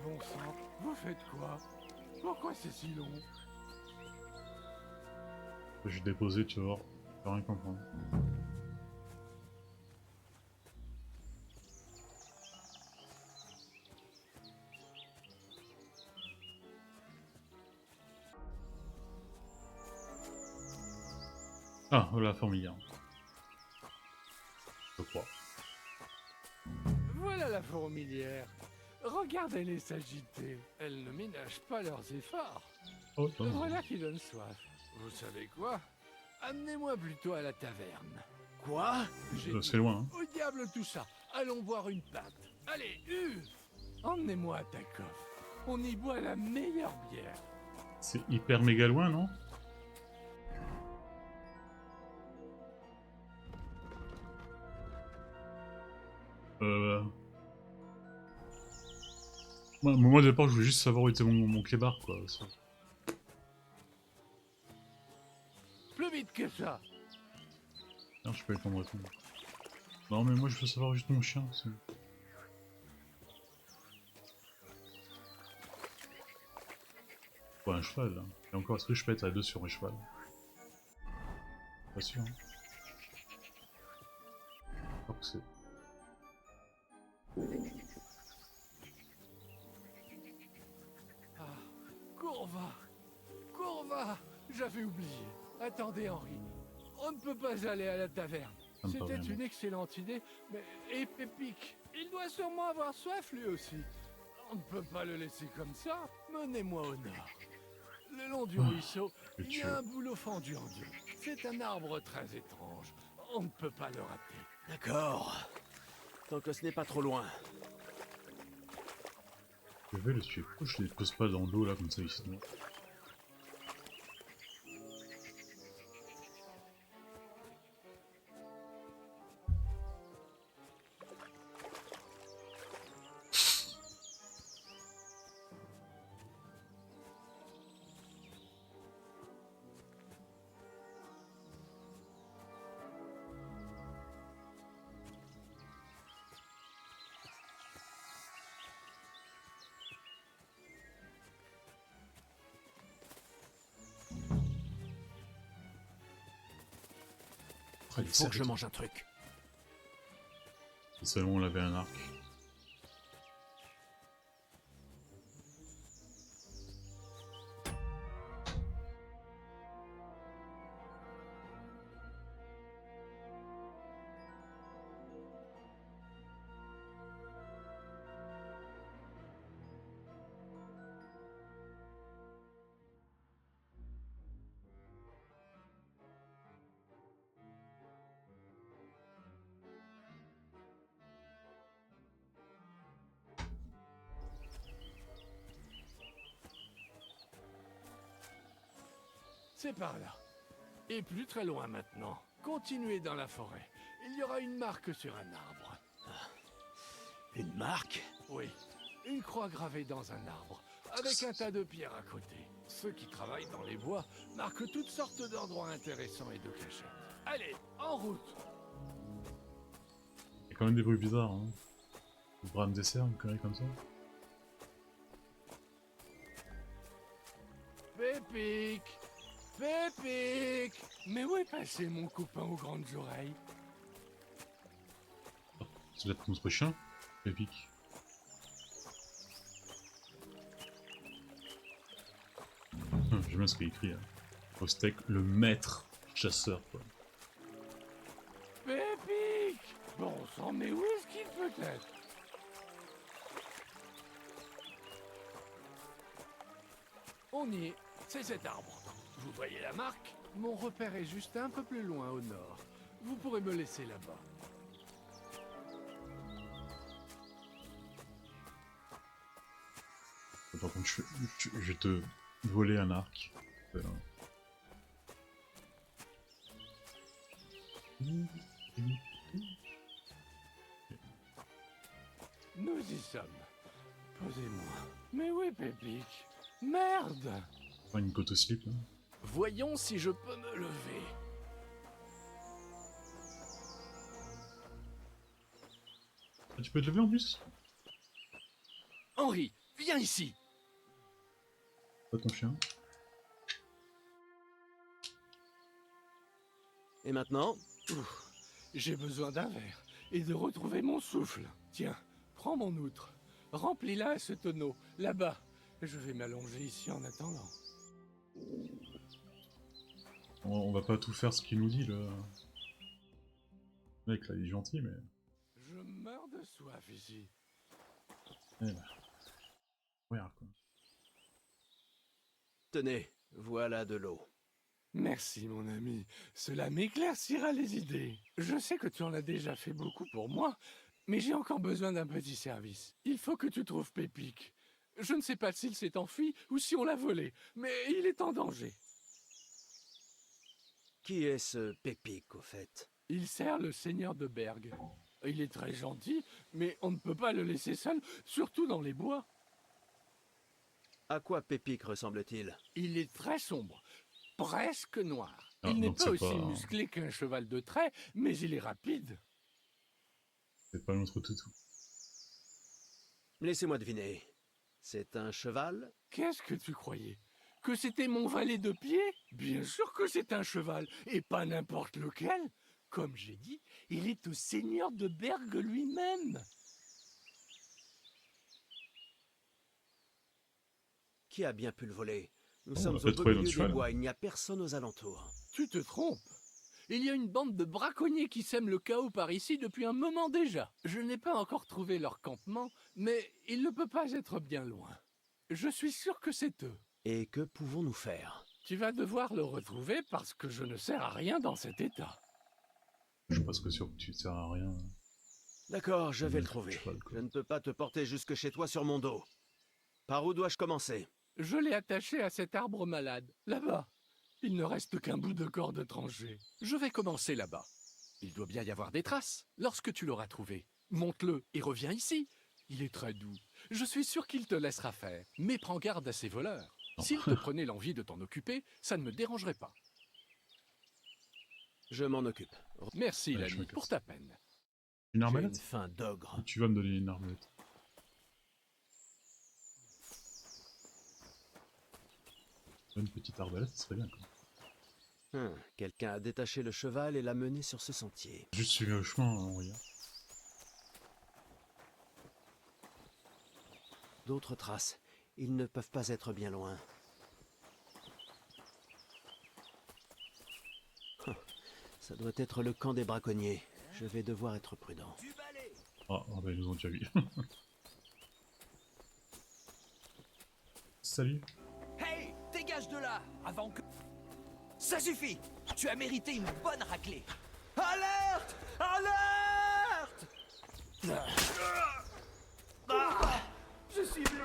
Bon sang, vous faites quoi? Pourquoi c'est si long? Je vais déposer, tu vas voir. Tu vas rien comprendre. Ah, voilà la fourmilière. Je crois. Voilà la fourmilière. Regardez-les s'agiter. Elles ne ménagent pas leurs efforts. Oh, non. Voilà qui donne soif. Vous savez quoi? Amenez-moi plutôt à la taverne. Quoi? J'ai C'est loin, hein. Au diable tout ça. Allons boire une pinte. Allez, emmenez-moi à Takov. On y boit la meilleure bière. C'est hyper méga loin, non? Moi, au départ, je voulais juste savoir où était mon clébard, quoi. Ça. Plus vite que ça. Non, je peux pas le temps de répondre. Non, mais moi, je veux savoir juste mon chien. Ouais, un cheval, là. Et encore, est-ce que je peux être à deux sur un cheval? Pas sûr, hein. Je crois que c'est... Courva. Courva. J'avais oublié. Attendez, Henri. On ne peut pas aller à la taverne. Ça me C'était paraît bien. une excellente idée, mais... Et Pépic, il doit sûrement avoir soif lui aussi. On ne peut pas le laisser comme ça. Menez-moi au nord. Le long du ruisseau, le il y a un boulot fendu en deux. C'est un arbre très étrange. On ne peut pas le rater. D'accord. Tant que ce n'est pas trop loin. Je vais le suivre. Pourquoi je les pose pas dans l'eau, là, comme ça, ici? Non. Ah, les Faut que je cercles. mange un truc. Si seulement on avait un arc. C'est par là. Et plus très loin maintenant. Continuez dans la forêt. Il y aura une marque sur un arbre. Une marque? Oui, une croix gravée dans un arbre, avec un tas de pierres à côté. Ceux qui travaillent dans les bois marquent toutes sortes d'endroits intéressants et de cachettes. Allez, en route! Il y a quand même des bruits bizarres, hein. Le bras me dessert, une connerie comme ça. Pépic! Pépic! Mais où est passé mon copain aux grandes oreilles? C'est peut-être notre chien, Pépic. J'aime bien ce qu'il est écrit, hein. Au steak, le maître chasseur, quoi. Pépic! Bon sang, mais où est-ce qu'il peut être? On y est, c'est cet arbre. Vous voyez la marque? Mon repère est juste un peu plus loin au nord. Vous pourrez me laisser là-bas. Par contre, je vais te voler un arc. Nous y sommes. Posez-moi. Mais oui, Pépique. Merde! Pas une côte au slip, là. Voyons si je peux me lever. Ah, tu peux te lever en plus? Henri, viens ici. Pas ton chien. Et maintenant? J'ai besoin d'un verre et de retrouver mon souffle. Tiens, prends mon outre. Remplis-la à ce tonneau, là-bas. Je vais m'allonger ici en attendant. On va pas tout faire ce qu'il nous dit, le mec là, il est gentil, mais... Je meurs de soif ici. Eh ben... Regarde, quoi. Tenez, voilà de l'eau. Merci, mon ami. Cela m'éclaircira les idées. Je sais que tu en as déjà fait beaucoup pour moi, mais j'ai encore besoin d'un petit service. Il faut que tu trouves Pépique. Je ne sais pas s'il s'est enfui ou si on l'a volé, mais il est en danger. Qui est ce Pépique, au fait? Il sert le seigneur de Berg. Il est très gentil, mais on ne peut pas le laisser seul, surtout dans les bois. À quoi Pépique ressemble-t-il? Il est très sombre, presque noir. Ah, Il n'est donc pas c'est aussi pas- musclé qu'un cheval de trait, mais il est rapide. C'est pas notre toutou. Laissez-moi deviner. C'est un cheval? Qu'est-ce que tu croyais? Que c'était mon valet de pied? Bien sûr que c'est un cheval, et pas n'importe lequel. Comme j'ai dit, il est au seigneur de Berg lui-même. Qui a bien pu le voler? Nous On sommes va au peut-être beau trouver milieu notre des cheval. bois, il n'y a personne aux alentours. Tu te trompes. Il y a une bande de braconniers qui sèment le chaos par ici depuis un moment déjà. Je n'ai pas encore trouvé leur campement, mais il ne peut pas être bien loin. Je suis sûr que c'est eux. Et que pouvons-nous faire? Tu vas devoir le retrouver parce que je ne sers à rien dans cet état. Je suis presque sûr que tu sers à rien. D'accord, je vais le Le trouver. cheval, quoi. Je ne peux pas te porter jusque chez toi sur mon dos. Par où dois-je commencer? Je l'ai attaché à cet arbre malade, là-bas. Il ne reste qu'un bout de corde tranchée. Je vais commencer là-bas. Il doit bien y avoir des traces. Lorsque tu l'auras trouvé, monte-le et reviens ici. Il est très doux. Je suis sûr qu'il te laissera faire. Mais prends garde à ces voleurs. Non. S'il te prenait l'envie de t'en occuper, ça ne me dérangerait pas. Je m'en occupe. Merci, Allez, je me l'ami, casse. pour ta peine. Une J'ai arbalète? une faim d'ogre. Tu vas me donner une arbalète. Une petite arbalète, ça serait bien, quoi. Quelqu'un a détaché le cheval et l'a mené sur ce sentier. Juste suivre le chemin, hein, regarde. D'autres traces. Ils ne peuvent pas être bien loin. Ça doit être le camp des braconniers. Je vais devoir être prudent. Ah, bah, ils nous ont déjà vu. Salut. Hey, dégage de là, avant que... Ça suffit. Tu as mérité une bonne raclée. Alerte! Alerte! Je suis blessé.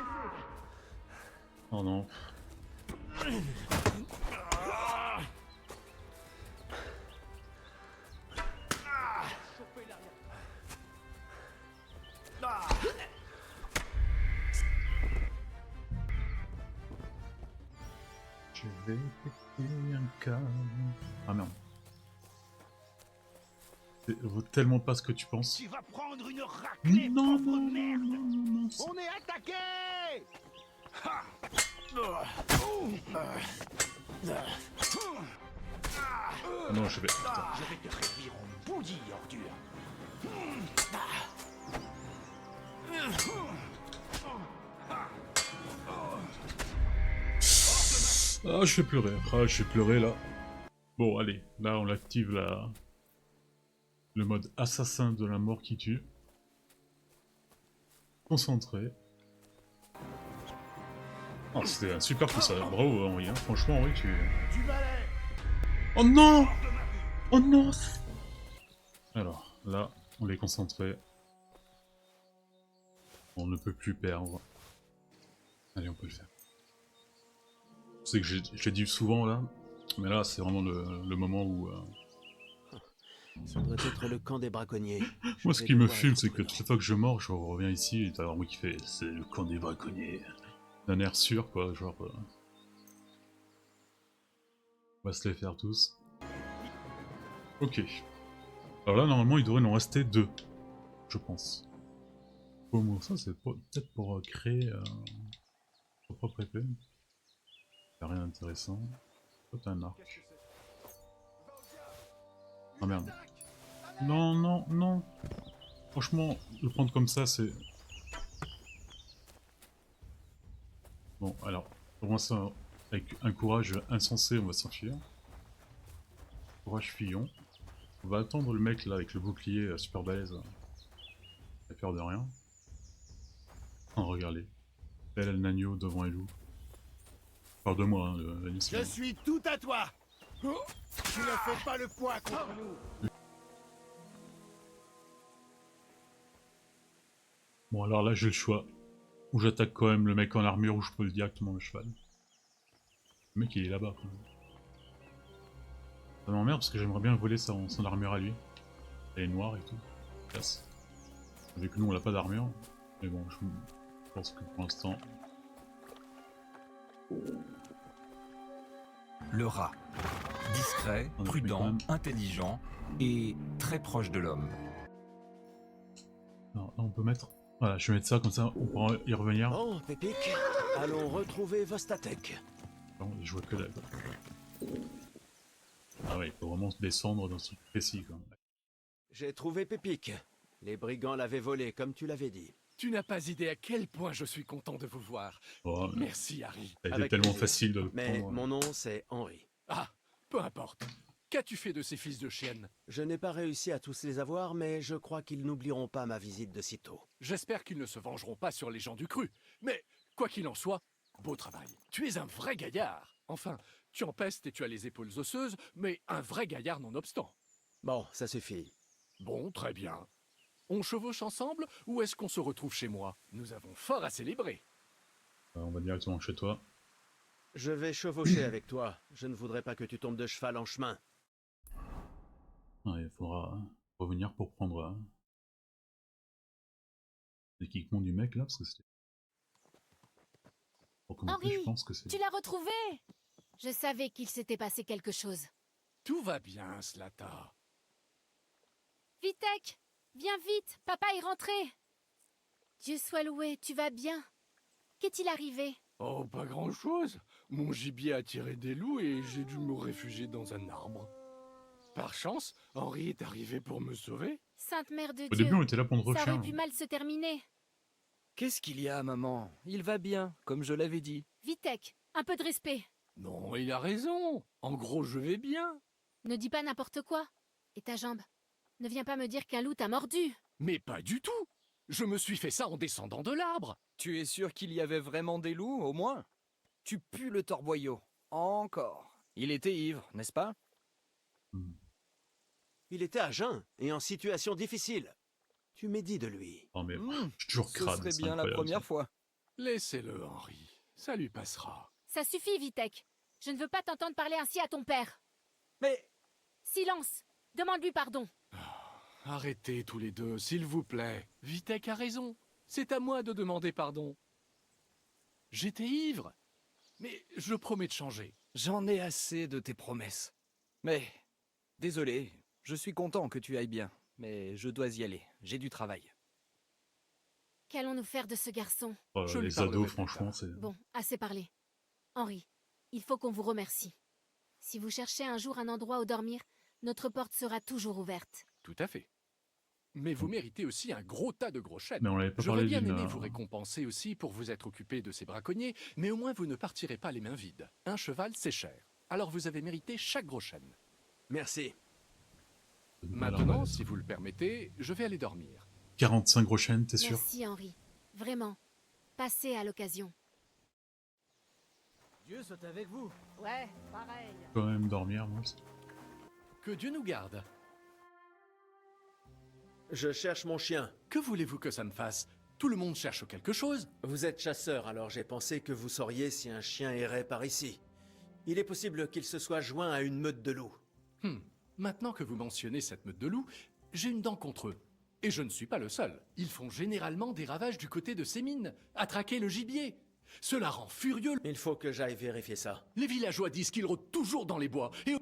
Oh non. Je vais péter un câble. Ah merde. Ça vaut tellement pas ce que tu penses. Tu vas prendre une raclée, Non, pauvre non, merde. non, non, non, c'est- On est attaqué. Ah non, je vais... Putain. Je vais te réduire en bouillie, ordure. Ah, je vais pleurer. Ah, je vais pleurer là. Bon, allez. Là, on active le mode assassin de la mort qui tue. Concentré. Oh, c'était un super coup ça. Bravo, Henri. Hein. Franchement, Henri, tu... Du balai. Oh non! Oh non! Alors, là, on est concentré. On ne peut plus perdre. Allez, on peut le faire. Je sais que je l'ai dit souvent là, mais là, c'est vraiment le moment où... Ça doit être le camp des braconniers. Moi, Je ce vais qui me devoir fume, être c'est que prudent. toutes les fois que je mords, je reviens ici et t'as un bruit qui fait c'est le camp des braconniers. D'un air sûr, quoi, genre. On va se les faire tous. Ok. Alors là, normalement, il devrait nous rester 2. Je pense. Au moins, ça, c'est peut-être pour créer son propre épée. Y'a rien d'intéressant. Oh, t'as un arc. Ah merde. Non, non, non. Franchement, le prendre comme ça, c'est... Bon, alors, pour moi, ça, avec un courage insensé, on va s'enfuir. Courage fillon. On va attendre le mec là avec le bouclier super balèze. Il a peur de rien. Oh, regardez. Elle a le Nagno devant Elou. Parle de moi, hein, l'agneau, c'est Je bon. suis tout à toi. Tu ne fais pas le poids contre nous. Bon, alors là, j'ai le choix. Ou j'attaque quand même le mec en armure, ou je peux directement le cheval. Le mec, il est là-bas, quand même. Ça m'emmerde parce que j'aimerais bien voler son armure à lui. Elle est noire et tout. Classe. Vu que nous, on n'a pas d'armure. Mais bon, je pense que pour l'instant... Le rat. Discret, On a fait quand prudent, même. intelligent et très proche de l'homme. Alors, là, on peut mettre... Voilà, je vais mettre ça, comme ça, on pourra y revenir. Bon, Pépic, allons retrouver Vostatek. Non, je vois que dalle. Ah ouais, il faut vraiment se descendre dans ce truc précis, quoi. J'ai trouvé Pépic. Les brigands l'avaient volé, comme tu l'avais dit. Tu n'as pas idée à quel point je suis content de vous voir. Oh, Merci, Harry. ça a été Avec tellement plaisir. facile de le Mais prendre. mon nom, c'est Henri. Ah, peu importe. Qu'as-tu fait de ces fils de chienne? Je n'ai pas réussi à tous les avoir, mais je crois qu'ils n'oublieront pas ma visite de sitôt. J'espère qu'ils ne se vengeront pas sur les gens du cru. Mais, quoi qu'il en soit, beau travail. Tu es un vrai gaillard. Enfin, tu empestes et tu as les épaules osseuses, mais un vrai gaillard nonobstant. Bon, ça suffit. Bon, très bien. On chevauche ensemble ou est-ce qu'on se retrouve chez moi? Nous avons fort à célébrer. On va directement chez toi. Je vais chevaucher avec toi. Je ne voudrais pas que tu tombes de cheval en chemin. Ouais, il faudra revenir pour prendre l'équipement du mec là, parce que c'était... Pour commencer, Henri, je pense que c'est... Tu l'as retrouvé? Je savais qu'il s'était passé quelque chose. Tout va bien, Slata. Vitek, viens vite, papa est rentré. Dieu soit loué, tu vas bien. Qu'est-il arrivé? Oh, pas grand-chose. Mon gibier a tiré des loups et j'ai dû me réfugier dans un arbre. Par chance, Henri est arrivé pour me sauver. Sainte Mère de Au Dieu, début, on était là pour notre ça chien. aurait pu mal se terminer. Qu'est-ce qu'il y a, maman? Il va bien, comme je l'avais dit. Vitek, un peu de respect. Non, il a raison. En gros, je vais bien. Ne dis pas n'importe quoi. Et ta jambe? Ne viens pas me dire qu'un loup t'a mordu. Mais pas du tout. Je me suis fait ça en descendant de l'arbre. Tu es sûr qu'il y avait vraiment des loups, au moins? Tu pues le torboyau. Encore. Il était ivre, n'est-ce pas? Il était à jeun et en situation difficile. Tu m'es de lui. Oh mais Hmm, je suis toujours Ce crade. serait c'est bien la incroyable, première ça. fois. Laissez-le, Henri. Ça lui passera. Ça suffit, Vitek. Je ne veux pas t'entendre parler ainsi à ton père. Mais Silence. Demande-lui pardon. Arrêtez tous les deux, s'il vous plaît. Vitek a raison. C'est à moi de demander pardon. J'étais ivre. Mais je promets de changer. j'en ai assez de tes promesses. Mais, désolé, je suis content que tu ailles bien. Mais je dois y aller, j'ai du travail. Qu'allons-nous faire de ce garçon? Oh, Je lui les parlerai ados, plus franchement, tard. c'est... Bon, assez parlé. Henri, il faut qu'on vous remercie. Si vous cherchez un jour un endroit où dormir, notre porte sera toujours ouverte. Tout à fait. Mais vous méritez aussi un gros tas de gros chênes. Mais on n'avait pas J'aurais parlé bien d'une... aimé vous récompenser aussi pour vous être occupé de ces braconniers, mais au moins vous ne partirez pas les mains vides. Un cheval, c'est cher. Alors vous avez mérité chaque gros chêne. Merci. Maintenant, si vous le permettez, je vais aller dormir. 45 gros chaînes, t'es sûr? Merci, Henri. Vraiment. Passez à l'occasion. Dieu soit avec vous. Ouais, pareil. Quand même dormir, moi. Que Dieu nous garde. Je cherche mon chien. Que voulez-vous que ça me fasse? Tout le monde cherche quelque chose. Vous êtes chasseur, alors j'ai pensé que vous sauriez si un chien errait par ici. Il est possible qu'il se soit joint à une meute de loups. Maintenant que vous mentionnez cette meute de loups, j'ai une dent contre eux. Et je ne suis pas le seul. Ils font généralement des ravages du côté de ces mines, à traquer le gibier. Cela rend furieux. Il faut que j'aille vérifier ça. Les villageois disent qu'ils rôdent toujours dans les bois. Et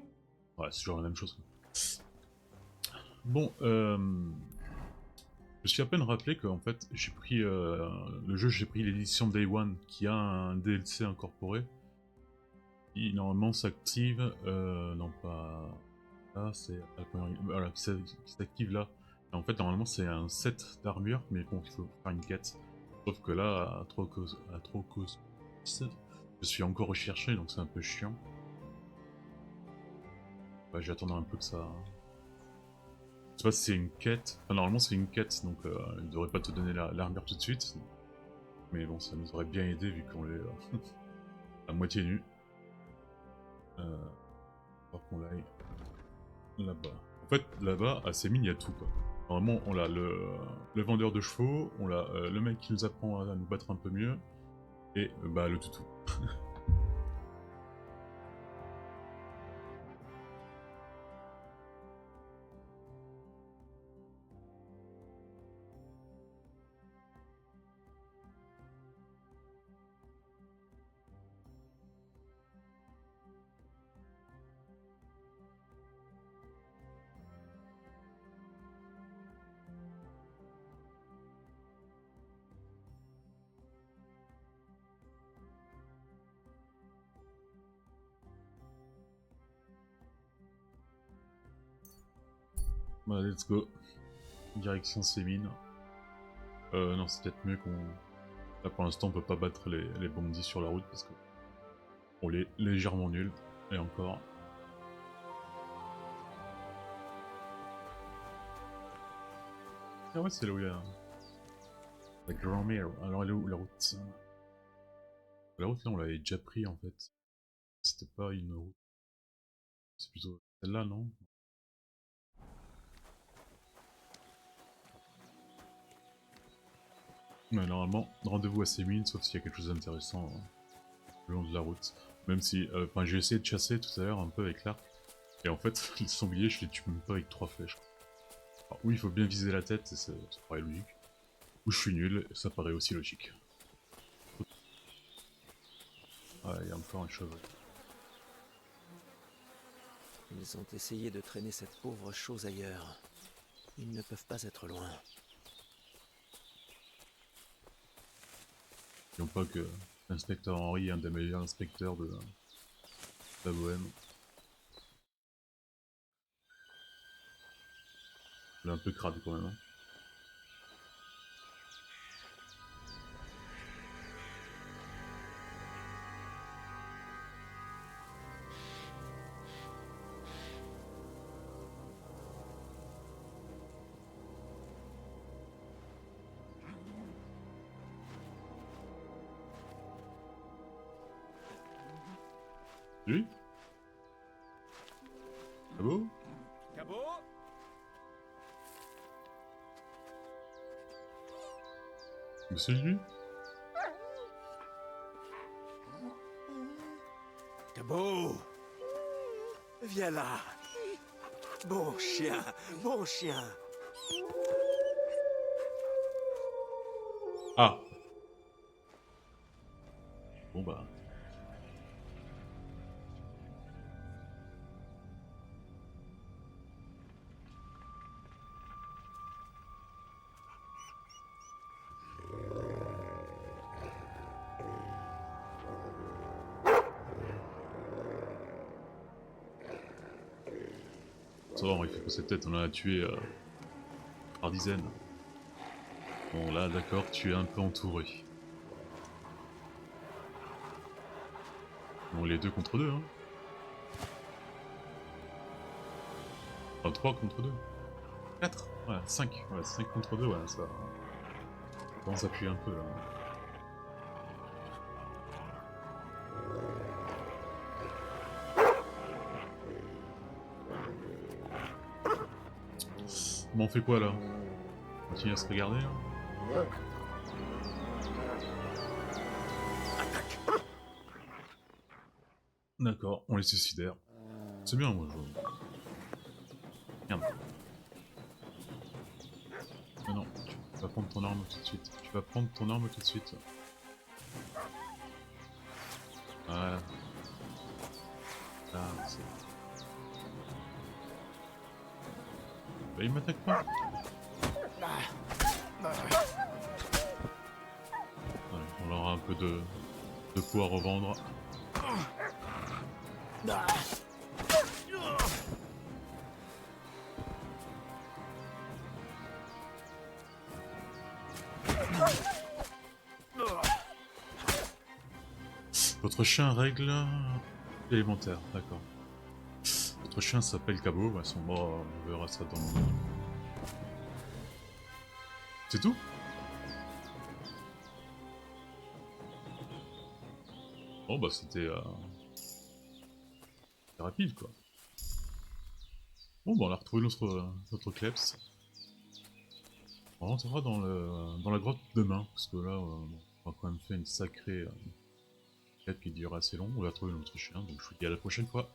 Ouais, c'est toujours la même chose. Bon, je suis à peine rappelé qu'en fait, j'ai pris le jeu, j'ai pris l'édition Day One qui a un DLC incorporé. Qui normalement s'active, non pas là, c'est voilà, qui s'active là. Et en fait, normalement, c'est un set d'armure, mais bon, il faut faire une quête. Sauf que là, à Trocos, je suis encore recherché, donc c'est un peu chiant. Ouais, j'attendrai un peu que ça. Je sais pas si c'est une quête. Enfin, normalement, c'est une quête, donc il devrait pas te donner l'armure tout de suite. Mais bon, ça nous aurait bien aidé vu qu'on est à moitié nu. Faut qu'on aille là-bas. En fait, là-bas, à ces mines, il y a tout quoi. Normalement, on a le vendeur de chevaux, on a le mec qui nous apprend à nous battre un peu mieux, et bah le toutou. Bah, let's go. Direction ces mines. Non, c'est peut-être mieux qu'on... Là, pour l'instant, on peut pas battre les bandits sur la route parce que... on est légèrement nul. Et encore... Ah ouais, c'est là où il y a... la grand-mère. Alors, elle est où, la route? La route, là, on l'avait déjà pris, en fait. C'était pas une route. C'est plutôt celle-là, non? Mais normalement, rendez-vous à ces mines, sauf s'il y a quelque chose d'intéressant le long de la route. Même si, enfin, j'ai essayé de chasser tout à l'heure un peu avec l'arc, et en fait, les sangliers, je les tue même pas avec 3 flèches. Alors, oui, il faut bien viser la tête, et ça paraît logique. Ou je suis nul, et ça paraît aussi logique. Ah, il y a encore un cheval. Ils ont essayé de traîner cette pauvre chose ailleurs. Ils ne peuvent pas être loin. N'oublions pas que l'inspecteur Henry est un des meilleurs inspecteurs de la Bohème. Il est un peu crade quand même. Hein. Lui? Cabot? Cabot? Monsieur lui? Cabot! Viens là! Bon chien! Bon chien! Ah! Bon bah... Ça va, il fait passer tête, on en a tué par dizaines. Bon là, d'accord, tu es un peu entouré. Bon, les 2 contre 2, hein. Enfin, 3 contre 2. 4, ouais, 5. Ouais, 5 contre 2, ouais, ça commence à appuyer un peu là. Bon, on fait quoi là? On continue à se regarder hein. D'accord, on les suicidaire. C'est bien, moi je... Merde. Ah non, tu vas prendre ton arme tout de suite. Tu vas prendre ton arme tout de suite. Voilà. Là, c'est... Bah, il m'attaque pas. Ouais, on aura un peu de quoi revendre. Votre chien règle élémentaire, d'accord. Votre chien s'appelle Cabo, bah, son mort, on verra ça dans... C'est tout? Bon bah c'était rapide quoi. Bon bah on a retrouvé notre Kleps. On rentrera dans la grotte demain, parce que là on a quand même fait une sacrée quête qui dure assez long. On va trouver notre chien, donc je vous dis à la prochaine fois.